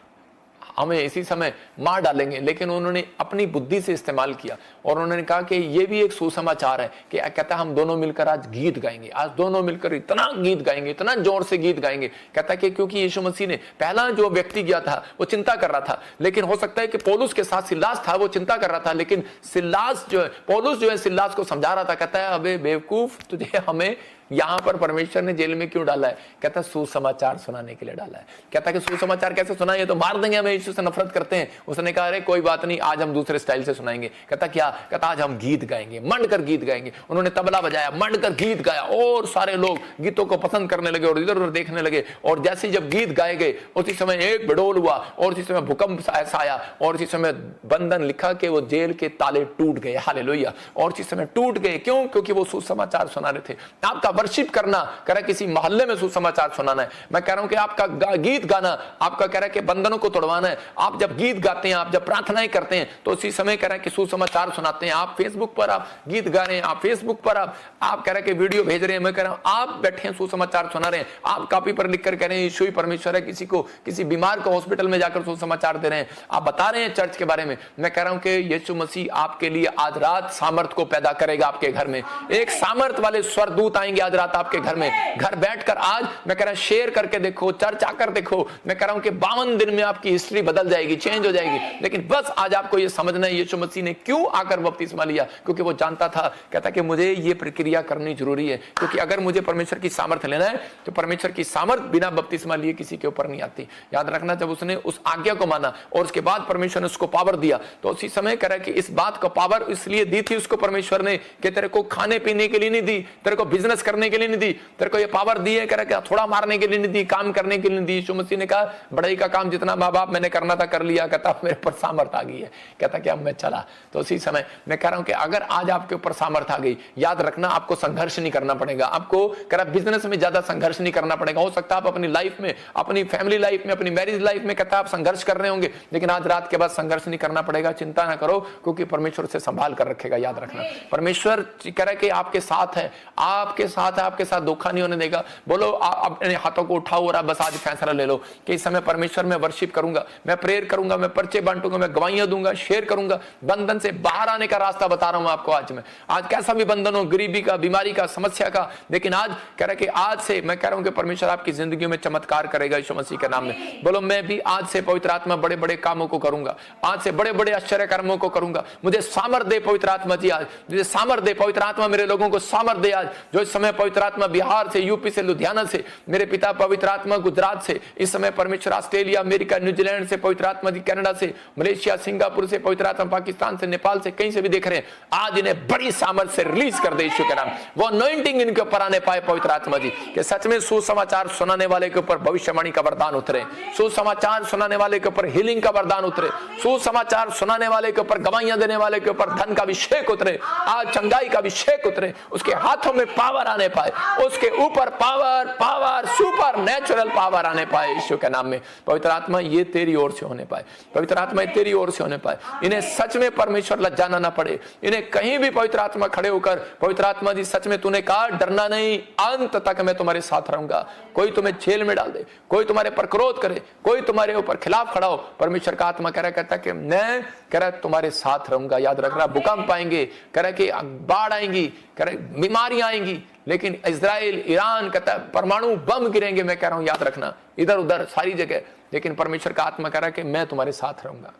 हमें इसी समय मार डालेंगे। लेकिन उन्होंने अपनी बुद्धि से इस्तेमाल किया और उन्होंने कहा कि ये भी एक सुसमाचार है कि कहता हम दोनों मिलकर आज गीत गाएंगे, आज दोनों मिलकर इतना गीत गाएंगे, इतना जोर से गीत गाएंगे। कहता कि क्योंकि यीशु मसीह ने पहला जो व्यक्ति गया था वो चिंता कर रहा था, लेकिन हो सकता है कि पौलुस के साथ सिलास था, वो चिंता कर रहा था, लेकिन सिलास जो है, पौलुस जो है सिलास को समझा रहा था। कहता है अबे बेवकूफ, तुझे हमें यहां पर परमेश्वर ने जेल में क्यों डाला है? कहता सुसमाचार सुनाने के लिए डाला है। कहता कि सुसमाचार कैसे सुनाएंगे, तो मार देंगे, हमें यीशु से नफरत करते हैं। उसने कहा अरे कोई बात नहीं, आज हम दूसरे स्टाइल से सुनाएंगे। कहता क्या? कहता आज हम गीत गाएंगे, मंड कर गीत गाएंगे। उन्होंने तबला बजाया, मंड कर गीत गाया और सारे लोग गीतों को पसंद करने लगे और इधर उधर देखने लगे। और जैसे जब गीत गाए गए उसी समय एक बिडोल हुआ और उसी समय भूकंप ऐसा आया और उसी समय बंधन लिखा कि वो जेल के ताले टूट गए। हालेलुया। और उसी समय टूट गए, क्यों? क्योंकि वो सुसमाचार सुना रहे थे। आपका वर्शिप करना कह रहा है किसी मोहल्ले में सुसमाचार सुनाना है। मैं कह रहा हूं कि आपका गीत गाना आपका कह रहा है कि बंधनों को तोड़वाना है। आप जब गीत गाते हैं, आप जब प्रार्थनाएं करते हैं तो उसी समय कह रहा है कि सुसमाचार सुनाते हैं। आप फेसबुक पर आप गीत गा रहे हैं, आप फेसबुक पर आप कह रहे हैं कि वीडियो भेज रहे हैं। मैं कह रहा हूं आप बैठे हैं सुसमाचार सुना रहे हैं, आप कॉपी पर लिखकर कह रहे हैं यीशु ही परमेश्वर है, किसी बीमार को हॉस्पिटल में जाकर सुसमाचार दे रहे हैं, आप बता रहे हैं चर्च के बारे में। मैं कह रहा हूं कि यीशु मसीह आपके लिए आज रात सामर्थ को पैदा करेगा। आपके घर में एक सामर्थ वाले स्वर्गदूत आएंगे आज रात आपके घर में। घर बैठकर आज मैं कह रहा हूं शेयर करके देखो, चर्च आकर देखो। मैं कह रहा हूं कि 52 दिन में आपकी हिस्ट्री बदल जाएगी, चेंज हो जाएगी। लेकिन बस आज आपको यह समझना है यीशु मसीह ने क्यों आकर बपतिस्मा लिया, क्योंकि वो जानता था, कहता कि मुझे ये प्रक्रिया करनी जरूरी है, क्योंकि अगर मुझे परमेश्वर की सामर्थ लेना है तो परमेश्वर की सामर्थ बिना बपतिस्मा लिए किसी के ऊपर नहीं आती। याद रखना, जब उसने उस आज्ञा को माना और उसके बाद परमेश्वर ने उसको पावर दिया तो उसी समय कह रहा है कि इस बात को पावर इसलिए दी थी उसको परमेश्वर ने कि तेरे को खाने पीने के लिए नहीं दी, तेरे को बिजनेस करने के लिए नहीं दी, तेरे को ये पावर दी है, कह रहा है थोड़ा मारने के लिए नहीं दी, काम करने के लिए नहीं दी। यीशु मसीह ने कहा बड़ाई का काम जितना माँ बाप मैंने करना था कर लिया, कहता मेरे पर सामर्थ आ गई है, कहता कि अब मैं चला। तो उसी समय मैं कह रहा हूं कि अगर आज आपके ऊपर सामर्थ आ गई, याद रखना आपको संघर्ष नहीं करना पड़ेगा, आपको कह रहा बिजनेस में ज्यादा संघर्ष नहीं करना पड़ेगा। हो सकता है आप अपनी लाइफ में, अपनी फैमिली लाइफ में, अपनी मैरिज लाइफ में कहता आप संघर्ष कर रहे होंगे, लेकिन आज रात के बाद संघर्ष नहीं करना पड़ेगा। चिंता ना करो, क्योंकि परमेश्वर से संभाल कर रखेगा। याद रखना परमेश्वर कह रहा है कि आपके साथ है, आपके साथ है, आपके साथ धोखा नहीं होने देगा। बोलो अपने हाथों को उठाओ और बस आज फैसला ले लो कि इस समय परमेश्वर में वर्शिप करूंगा, मैं प्रेयर करूंगा, मैं पर्चे बांटूंगा, मैं गवाहियां दूंगा, शेयर करूंगा। बंधन से बाहर आने का रास्ता बता रहा हूं आपको आज मैं। आज कैसा भी बंधन हो, गरीबी का, बीमारी का, समस्या का, लेकिन आज कह रहा है कि आज से मैं कह रहा हूं कि परमेश्वर आपकी जिंदगी में चमत्कार करेगा यीशु मसीह के नाम में। बोलो मैं भी आज से पवित्र आत्मा बड़े बड़े कामों को करूंगा, आज से बड़े बड़े आश्चर्य कर्मों को करूंगा। मुझे सामर्थ दे पवित्र आत्मा जी, आज मुझे सामर्थ दे पवित्र आत्मा, मेरे लोगों को सामर्थ दे आज, जो इस समय पवित्र आत्मा बिहार से, यूपी से, लुधियाना से, मेरे पिता पवित्र आत्मा गुजरात से, इस समय परमेश्वर ऑस्ट्रेलिया, अमेरिका, न्यूजीलैंड से पवित्र आत्मा जी, कनाडा से, मलेशिया, सिंगापुर से पवित्र आत्मा, पाकिस्तान से, नेपाल से, कहीं से भी देख रहे हैं, आज इन्हें बड़ी सामर्थ से रिलीज कर दे यीशु के नाम। वो अनॉइंटिंग इनके ऊपर आने पाए पवित्र आत्मा जी, कि सच में सुसमाचार सुनाने वाले के ऊपर भविष्यवाणी का वरदान उतरे, सुसमाचार सुनाने वाले के ऊपर हीलिंग का वरदान उतरे, सुसमाचार सुनाने वाले के ऊपर, गवाहियां देने वाले के ऊपर धन का अभिषेक उतरे, आज चंगाई का अभिषेक उतरे, उसके हाथों में पावर आने पाए, उसके ऊपर power power super natural power आने पाए यीशु के नाम में। पवित्र आत्मा ये तेरी ओर से होने पाए, पवित्र आत्मा ये तेरी ओर से होने पाए, इन्हें सच में परमेश्वर लज्जाना ना पड़े, इन्हें कहीं भी पवित्र आत्मा खड़े होकर, पवित्र आत्मा जी सच में तूने कहा डरना नहीं, अंत तक मैं तुम्हारे साथ रहूंगा। कोई तुम्हें जेल में डाल दे, कोई तुम्हारे पर क्रोध करे, कोई तुम्हारे ऊपर खिलाफ खड़ा हो, परमेश्वर का आत्मा कह रहा कहता कि मैं कह रहा तुम्हारे साथ रहूंगा। याद रखना, भूकंप आएंगे, कह रहा कि बाढ़ आएंगी, कह रहा बीमारियां आएंगी, लेकिन इजराइल, ईरान कहता परमाणु बम गिरेंगे, मैं कह रहा हूं याद रखना, इधर उधर सारी जगह, लेकिन परमेश्वर का आत्मा कह रहा कि मैं तुम्हारे साथ रहूंगा।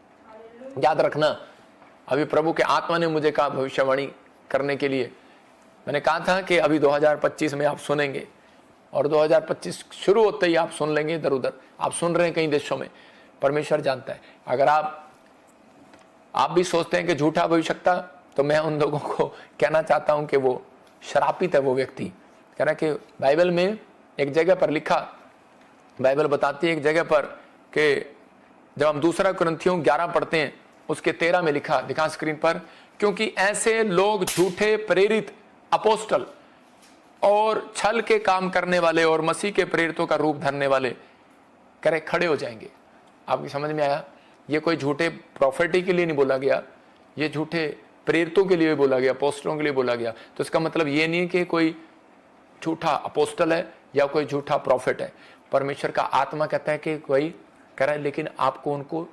याद रखना, अभी प्रभु के आत्मा ने मुझे कहा भविष्यवाणी करने के लिए, मैंने कहा था कि अभी 2025 में आप सुनेंगे, और 2025 शुरू होते ही आप सुन लेंगे, इधर उधर आप सुन रहे हैं कई देशों में, परमेश्वर जानता है। अगर आप भी सोचते हैं कि झूठा भविष्यवक्ता, तो मैं उन लोगों को कहना चाहता हूं कि वो श्रापित है वो व्यक्ति। कह रहा कि बाइबल में एक जगह पर लिखा, बाइबल बताती है एक जगह पर कि जब हम दूसरा कुरिन्थियों 11 पढ़ते हैं, उसके 13 में लिखा, दिखा स्क्रीन पर, क्योंकि ऐसे लोग झूठे प्रेरित अपोस्टल और छल के काम करने वाले और मसीह के प्रेरितों का रूप धरने वाले कह रहे खड़े हो जाएंगे। आपकी समझ में आया? ये कोई झूठे प्रॉफिटी के लिए नहीं बोला गया, ये झूठे प्रेरितों के लिए बोला गया, अपोस्टलों के लिए बोला गया। तो इसका मतलब ये नहीं कि कोई झूठा अपोस्टल है या कोई झूठा प्रॉफिट है। परमेश्वर का आत्मा कहता है कि कोई कह रहा है, लेकिन आपको उनको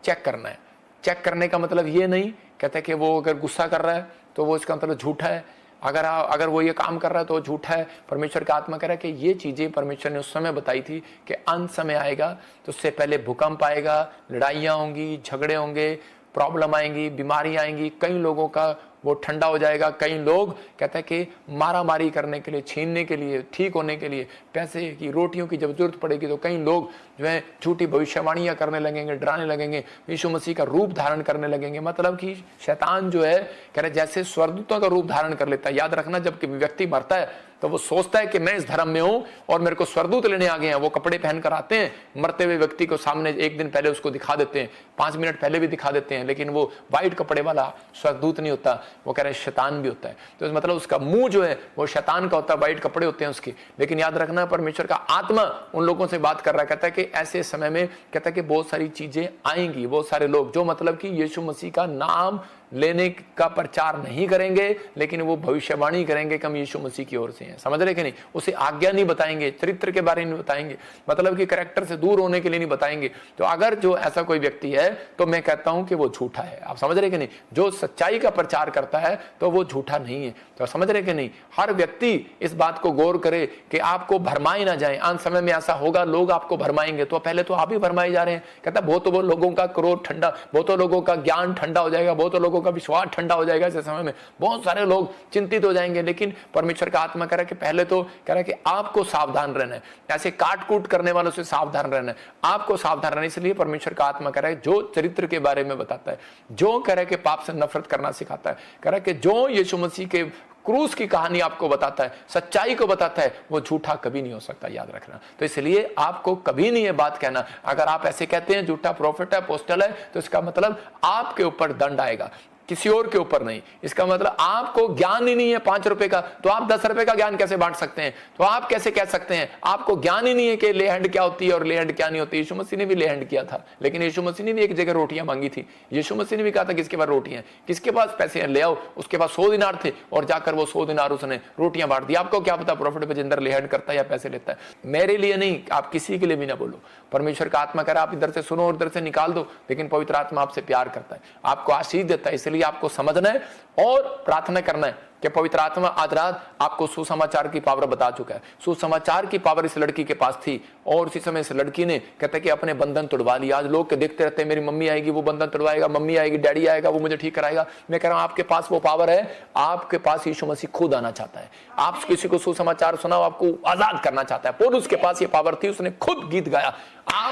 चेक करना है। चेक करने का मतलब ये नहीं कहता है कि वो अगर गुस्सा कर रहा है तो वो इसका मतलब झूठा है, अगर वो ये काम कर रहा है तो झूठा है। परमेश्वर का आत्मा कह रहा है कि ये चीज़ें परमेश्वर ने उस समय बताई थी कि अंत समय आएगा, तो उससे पहले भूकंप आएगा, लड़ाइयाँ होंगी, झगड़े होंगे, प्रॉब्लम आएंगी, बीमारी आएंगी, कई लोगों का वो ठंडा हो जाएगा। कई लोग कहते हैं कि मारा मारी करने के लिए, छीनने के लिए, ठीक होने के लिए, पैसे की रोटियों की जब जरूरत पड़ेगी तो कई लोग जो है झूठी भविष्यवाणियां करने लगेंगे, डराने लगेंगे, यीशु मसीह का रूप धारण करने लगेंगे। मतलब कि शैतान जो है कह रहे जैसे स्वर्गदूतों का रूप धारण कर लेता है। याद रखना, जब व्यक्ति मरता है तो वो सोचता है कि मैं इस धर्म में हूं और मेरे को स्वर्गदूत लेने आ गए हैं। वो कपड़े पहन कर आते हैं, मरते हुए व्यक्ति को सामने एक दिन पहले उसको दिखा देते हैं, 5 मिनट पहले भी दिखा देते हैं, लेकिन वो व्हाइट कपड़े वाला स्वर्गदूत नहीं होता, वो कह रहे हैं शैतान भी होता है। तो मतलब उसका मुंह जो है वो शैतान का होता है, व्हाइट कपड़े होते हैं उसके। लेकिन याद रखना, परमेश्वर का आत्मा उन लोगों से बात कर रहा है, कहता है कि ऐसे समय में कहता है कि बहुत सारी चीजें आएंगी, बहुत सारे लोग जो मतलब कि यीशु मसीह का नाम लेने का प्रचार नहीं करेंगे, लेकिन वो भविष्यवाणी करेंगे कि हम यीशु मसीह की ओर से हैं। समझ रहे कि नहीं? उसे आज्ञा नहीं बताएंगे, चरित्र के बारे में नहीं बताएंगे, मतलब कि कैरेक्टर से दूर होने के लिए नहीं बताएंगे। तो अगर जो ऐसा कोई व्यक्ति है तो मैं कहता हूं कि वो झूठा है। आप समझ रहे कि नहीं? जो सच्चाई का प्रचार करता है तो वो झूठा नहीं है। तो समझ रहे कि नहीं? हर व्यक्ति इस बात को गौर करे कि आपको भरमाए ना जाए। अंत समय में ऐसा होगा, लोग आपको भरमाएंगे, तो पहले तो आप ही भरमाए जा रहे हैं। कहता बहुतों लोगों का क्रोध ठंडा, बहुतों लोगों का ज्ञान ठंडा हो जाएगा, बहुतों लोगों का विश्वास ठंडा हो जाएगा। ऐसे समय में बहुत सारे लोग चिंतित हो जाएंगे। लेकिन परमेश्वर का आत्मा कह रहा है कि पहले तो कह रहा है कि आपको सावधान रहना है, ऐसे काट कूट करने वालों से सावधान रहना है, आपको सावधान रहना है। इसलिए परमेश्वर का आत्मा कह रहा है जो चरित्र के बारे में बताता है, जो कह रहा है कि पाप से नफरत करना सिखाता है, कह रहा है कि जो यीशु मसीह के क्रूस की कहानी आपको बताता है, सच्चाई को बताता है, वो झूठा कभी नहीं हो सकता। याद रखना। तो इसलिए आपको कभी नहीं ये बात कहना। अगर आप ऐसे कहते हैं झूठा प्रॉफिट है, अपोस्टल है, तो इसका मतलब आपके ऊपर दंड आएगा, किसी और के ऊपर नहीं। इसका मतलब आपको ज्ञान ही नहीं है 5 रुपए का, तो आप 10 रुपए का ज्ञान कैसे बांट सकते हैं? तो आप कैसे कह सकते हैं आपको ज्ञान ही नहीं है कि ले हैंड क्या होती है और ले हैंड क्या नहीं होती? यीशु मसीह ने भी ले हैंड किया था, लेकिन यीशु मसीह ने भी एक जगह रोटियां मांगी थी। यीशु मसीह ने भी कहा था किसके पास रोटियां, किसके पास पैसे हैं ले आओ। उसके पास 100 दिनार थे और जाकर वो 100 दिनार उसने रोटियां बांट दी। आपको क्या पता प्रॉफिट बजिंदर ले हैंड करता है या पैसे लेता है? मेरे लिए नहीं, आप किसी के लिए भी ना बोलो। परमेश्वर का आत्मा कह रहा है आप इधर से सुनो और इधर से निकाल दो, लेकिन पवित्र आत्मा आपसे प्यार करता है, आपको आशीष देता है। इसलिए इसलिए आपको समझना है और प्रार्थना करना है कि पवित्र आत्मा आज रात आपको सुसमाचार की पावर बता चुका है। सुसमाचार की पावर इस लड़की के पास थी और उसी समय इस लड़की ने कहते कि अपने बंधन तोड़वा लिया। आज लोग देखते रहते हैं मेरी मम्मी आएगी वो बंधन तोड़वाएगा, मम्मी आएगी डैडी आएगा वो मुझे ठीक कराएगा। मैं कह रहा हूं आपके पास वो पावर है, आपके पास यीशु मसीह खुद आना चाहता है। आप किसी को सुसमाचार सुनाओ, आपको आजाद करना चाहता है। पौलुस के पास ये पावर थी, उसने खुद गीत गाया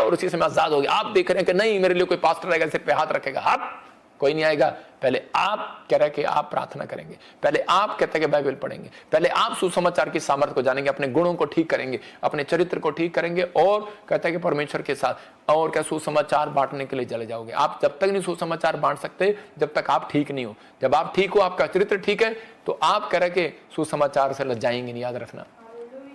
और उसी समय आजाद हो गया। आप देख रहे हैं कि नहीं मेरे लिए कोई पास्टर आएगा सिर पे हाथ रखेगा, हाथ कोई नहीं आएगा। पहले आप कह रहे कि आप प्रार्थना करेंगे, पहले आप कहते हैं कि बाइबल पढ़ेंगे, पहले आप सुसमाचार की सामर्थ्य को जानेंगे, अपने गुणों को ठीक करेंगे, अपने चरित्र को ठीक करेंगे और कहते हैं कि परमेश्वर के साथ और क्या सुसमाचार बांटने के लिए चले जाओगे। आप जब तक नहीं सुसमाचार बांट सकते जब तक आप ठीक नहीं हो। जब आप ठीक हो, आपका चरित्र ठीक है, तो आप कह रहे कि सुसमाचार से लजाएंगे नहीं। याद रखना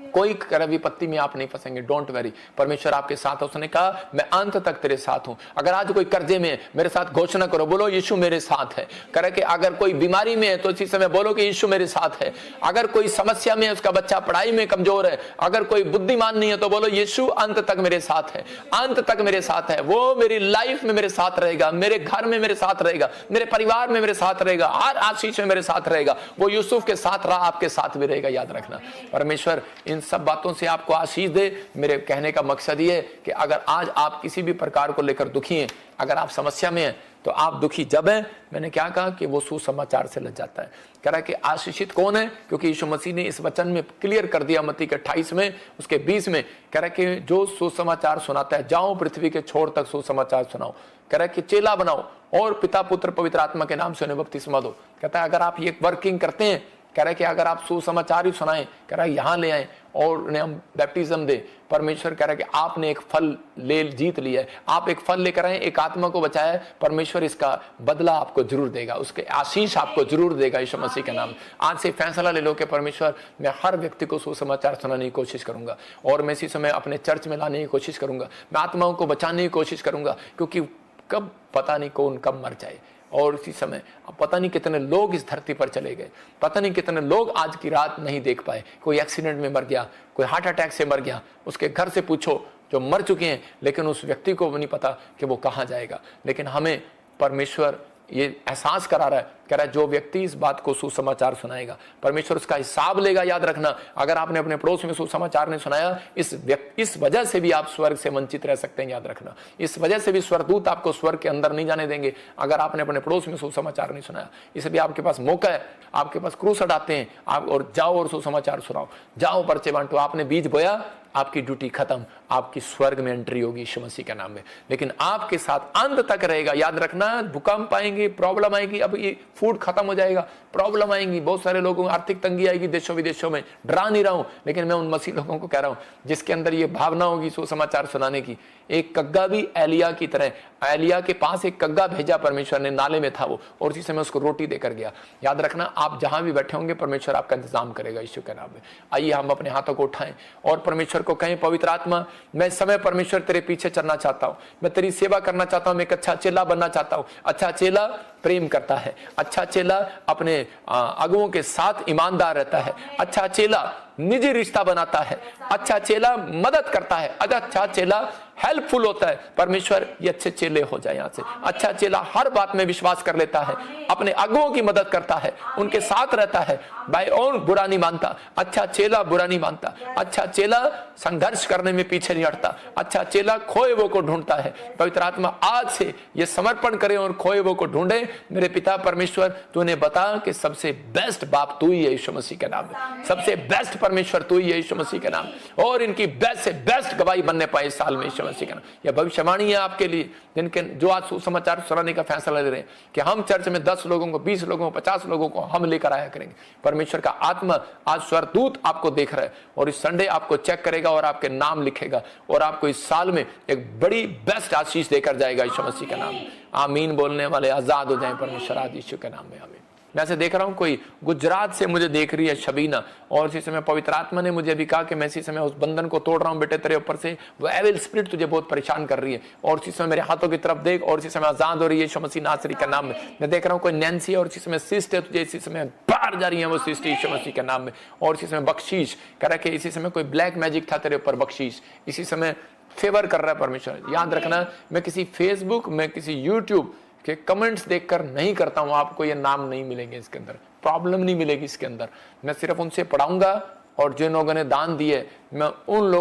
कोई कर विपत्ति में आप नहीं फंसेंगे। डोंट वरी, परमेश्वर आपके साथ है। उसने कहा मैं अंत तक तेरे साथ हूं। अगर आज कोई कर्जे में है मेरे साथ घोषणा करो, बोलो यीशु मेरे साथ है। करे कि अगर कोई बीमारी में है तो इसी समय बोलो कि यीशु मेरे साथ है। अगर कोई समस्या में है, उसका बच्चा पढ़ाई में कमजोर है, अगर कोई बुद्धिमान नहीं है तो बोलो यीशु अंत तक मेरे साथ है, अंत तक मेरे साथ है। वो मेरी लाइफ में मेरे साथ रहेगा, मेरे घर में मेरे साथ रहेगा, मेरे परिवार में मेरे साथ रहेगा, हर आशीष में मेरे साथ रहेगा। वो यूसुफ के साथ रहा, आपके साथ भी रहेगा। याद रखना परमेश्वर इन सब बातों से आपको आशीष दे। मेरे कहने का मकसद ये है कि अगर आज आप किसी भी प्रकार को लेकर दुखी हैं, अगर आप समस्या में हैं, तो आप दुखी जब हैं, मैंने क्या कहा कि वो सुसमाचार से लग जाता है। कह रहा है कि आशीषित कौन है, क्योंकि यीशु मसीह ने इस वचन में क्लियर कर दिया मत्ती के 28 में उसके 20 में। कह रहा है कि जो सुसमाचार सुनाता है, जाओ पृथ्वी के छोर तक सुसमाचार सुनाओ। कह रहा है कि चेला बनाओ और पिता पुत्र पवित्र आत्मा के नाम से उन्हें बपतिस्मा दो। कहता है अगर आप ये वर्किंग करते हैं, कह रहा है कि अगर आप सुसमाचार ही सुनाएं, कह रहा है यहाँ ले आए और उन्हें हम बैप्टिज्म दे। परमेश्वर कह रहा है कि आपने एक फल ले जीत लिया है, आप एक फल लेकर आए, एक आत्मा को बचाया है। परमेश्वर इसका बदला आपको जरूर देगा, उसके आशीष आपको जरूर देगा यीशु मसीह के नाम। आज से फैसला ले लो कि परमेश्वर मैं हर व्यक्ति को सुसमाचार सुनाने की कोशिश करूंगा और मैं इसी समय अपने चर्च में लाने की कोशिश करूंगा। मैं आत्माओं को बचाने की कोशिश करूंगा, क्योंकि कब पता नहीं कौन कब मर जाए। और इसी समय पता नहीं कितने लोग इस धरती पर चले गए, पता नहीं कितने लोग आज की रात नहीं देख पाए। कोई एक्सीडेंट में मर गया, कोई हार्ट अटैक से मर गया, उसके घर से पूछो जो मर चुके हैं, लेकिन उस व्यक्ति को नहीं पता कि वो कहाँ जाएगा। लेकिन हमें परमेश्वर ये एहसास करा रहा है, कह रहा है जो व्यक्ति इस बात को सुसमाचार सुनाएगा परमेश्वर उसका हिसाब लेगा। याद रखना, अगर आपने अपने पड़ोस में सुसमाचार नहीं सुनाया, इस वजह से भी आप स्वर्ग से वंचित रह सकते हैं। याद रखना, इस वजह से भी स्वर्गदूत आपको स्वर्ग के अंदर नहीं जाने देंगे अगर आपने अपने पड़ोस में सुसमाचार नहीं सुनाया। इसलिए आपके पास मौका है, आपके पास क्रूस हटाते हैं आप, और जाओ और सुसमाचार सुनाओ, जाओ पर्चे बांटो। आपने बीज बोया, आपकी ड्यूटी खत्म, आपकी स्वर्ग में एंट्री होगी यीशु मसीह के नाम में। लेकिन आपके साथ अंत तक रहेगा। याद रखना, भूकंप आएंगे, प्रॉब्लम आएगी, अब ये फूड खत्म हो जाएगा, प्रॉब्लम आएंगी, बहुत सारे लोगों को आर्थिक तंगी आएगी देशों विदेशों में। डरा नहीं रहा हूं, लेकिन मैं उन मसीह लोगों को कह रहा हूं जिसके अंदर ये भावना होगी सुसमाचार सुनाने की। एक कग्गा भी एलिया की तरह, एलिया के पास एक कग्गा भेजा परमेश्वर ने, नाले में था वो, और उसी समय उसको रोटी देकर गया। याद रखना, आप जहां भी बैठे होंगे परमेश्वर आपका इंतजाम करेगा यीशु के नाम में। आइए हम अपने हाथों को उठाएं और परमेश्वर को कहें, पवित्र आत्मा मैं इस समय परमेश्वर तेरे पीछे चलना चाहता हूं, मैं तेरी सेवा करना चाहता हूं, मैं एक अच्छा चेला बनना चाहता हूं। अच्छा चेला प्रेम करता है, अच्छा चेला अपने अगुओं के साथ ईमानदार रहता है, अच्छा चेला निजी रिश्ता बनाता है, अच्छा चेला मदद करता है, अच्छा चेला हेल्पफुल होता है। परमेश्वर ये अच्छे चेले हो जाए यहाँ से। अच्छा चेला हर बात में विश्वास कर लेता है, अपने अगुओं की मदद करता है, उनके साथ रहता है, भाई और बुरा नहीं मानता। अच्छा चेला बुरा नहीं मानता, अच्छा चेला संघर्ष करने में पीछे नहीं हटता, अच्छा चेला खोए वो को ढूंढता है। पवित्र आत्मा आज से ये समर्पण करें और खोए वो को ढूंढे। मेरे पिता परमेश्वर, तूने बता कि सबसे बेस्ट बाप तू ही है यीशु मसीह के नाम में, सबसे बेस्ट परमेश्वर तू ही है यीशु मसीह के नाम, और इनकी बेस्ट से बेस्ट गवाही बनने पाए इस साल में यीशु मसीह के नाम। यह भविष्यवाणी है आपके लिए, जिनके जो आज सुसमाचार सुनाने का फैसला ले रहे हैं कि हम चर्च में 10 लोगों को, 20 लोगों को, 50 लोगों को हम लेकर आया करेंगे। परमेश्वर का आत्मा आज स्वर्गदूत आपको देख रहा है और इस संडे आपको चेक करेगा और आपके नाम लिखेगा और आपको इस साल में एक बड़ी बेस्ट आशीष देकर जाएगा यीशु मसीह का नाम। आमीन बोलने वाले आजाद हो जाएं परमेश्वर आज यीशु के नाम में। आमीन। मैं ऐसे देख रहा हूं कोई गुजरात से मुझे देख रही है शबीना, और इसी समय पवित्र आत्मा ने मुझे भी कहा कि मैं इसी समय उस बंधन को तोड़ रहा हूं बेटे, तेरे ऊपर से वो एविल स्पिरिट तुझे बहुत परेशान कर रही है, और इसी समय मेरे हाथों की तरफ देख, और इसी समय आजाद हो रही है यीशु मसीह नासरी के नाम में। मैं देख रहा हूं कोई नैन्सी और इसी समय सिस्ट है, तुझे इसी समय बाहर जा रही है वो सिस्ट यीशु मसीह के नाम में। और इसी समय बख्शीश कह रहा है कि इसी समय कोई ब्लैक मैजिक था तेरे ऊपर, बख्शीश इसी समय फेवर कर रहा है परमेश्वर। याद रखना, मैं किसी फेसबुक में, किसी यूट्यूब कि कमेंट्स देखकर नहीं करता हूं, आपको ये नाम नहीं मिलेंगे इसके अंदर, प्रॉब्लम नहीं मिलेगी इसके अंदर। मैं सिर्फ उनसे पढ़ाऊंगा और जिन लोगों ने दान दिए मैं उन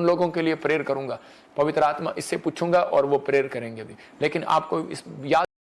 लोगों के लिए प्रेयर करूंगा, पवित्र आत्मा इससे पूछूंगा और वो प्रेयर करेंगे भी। लेकिन आपको इस याद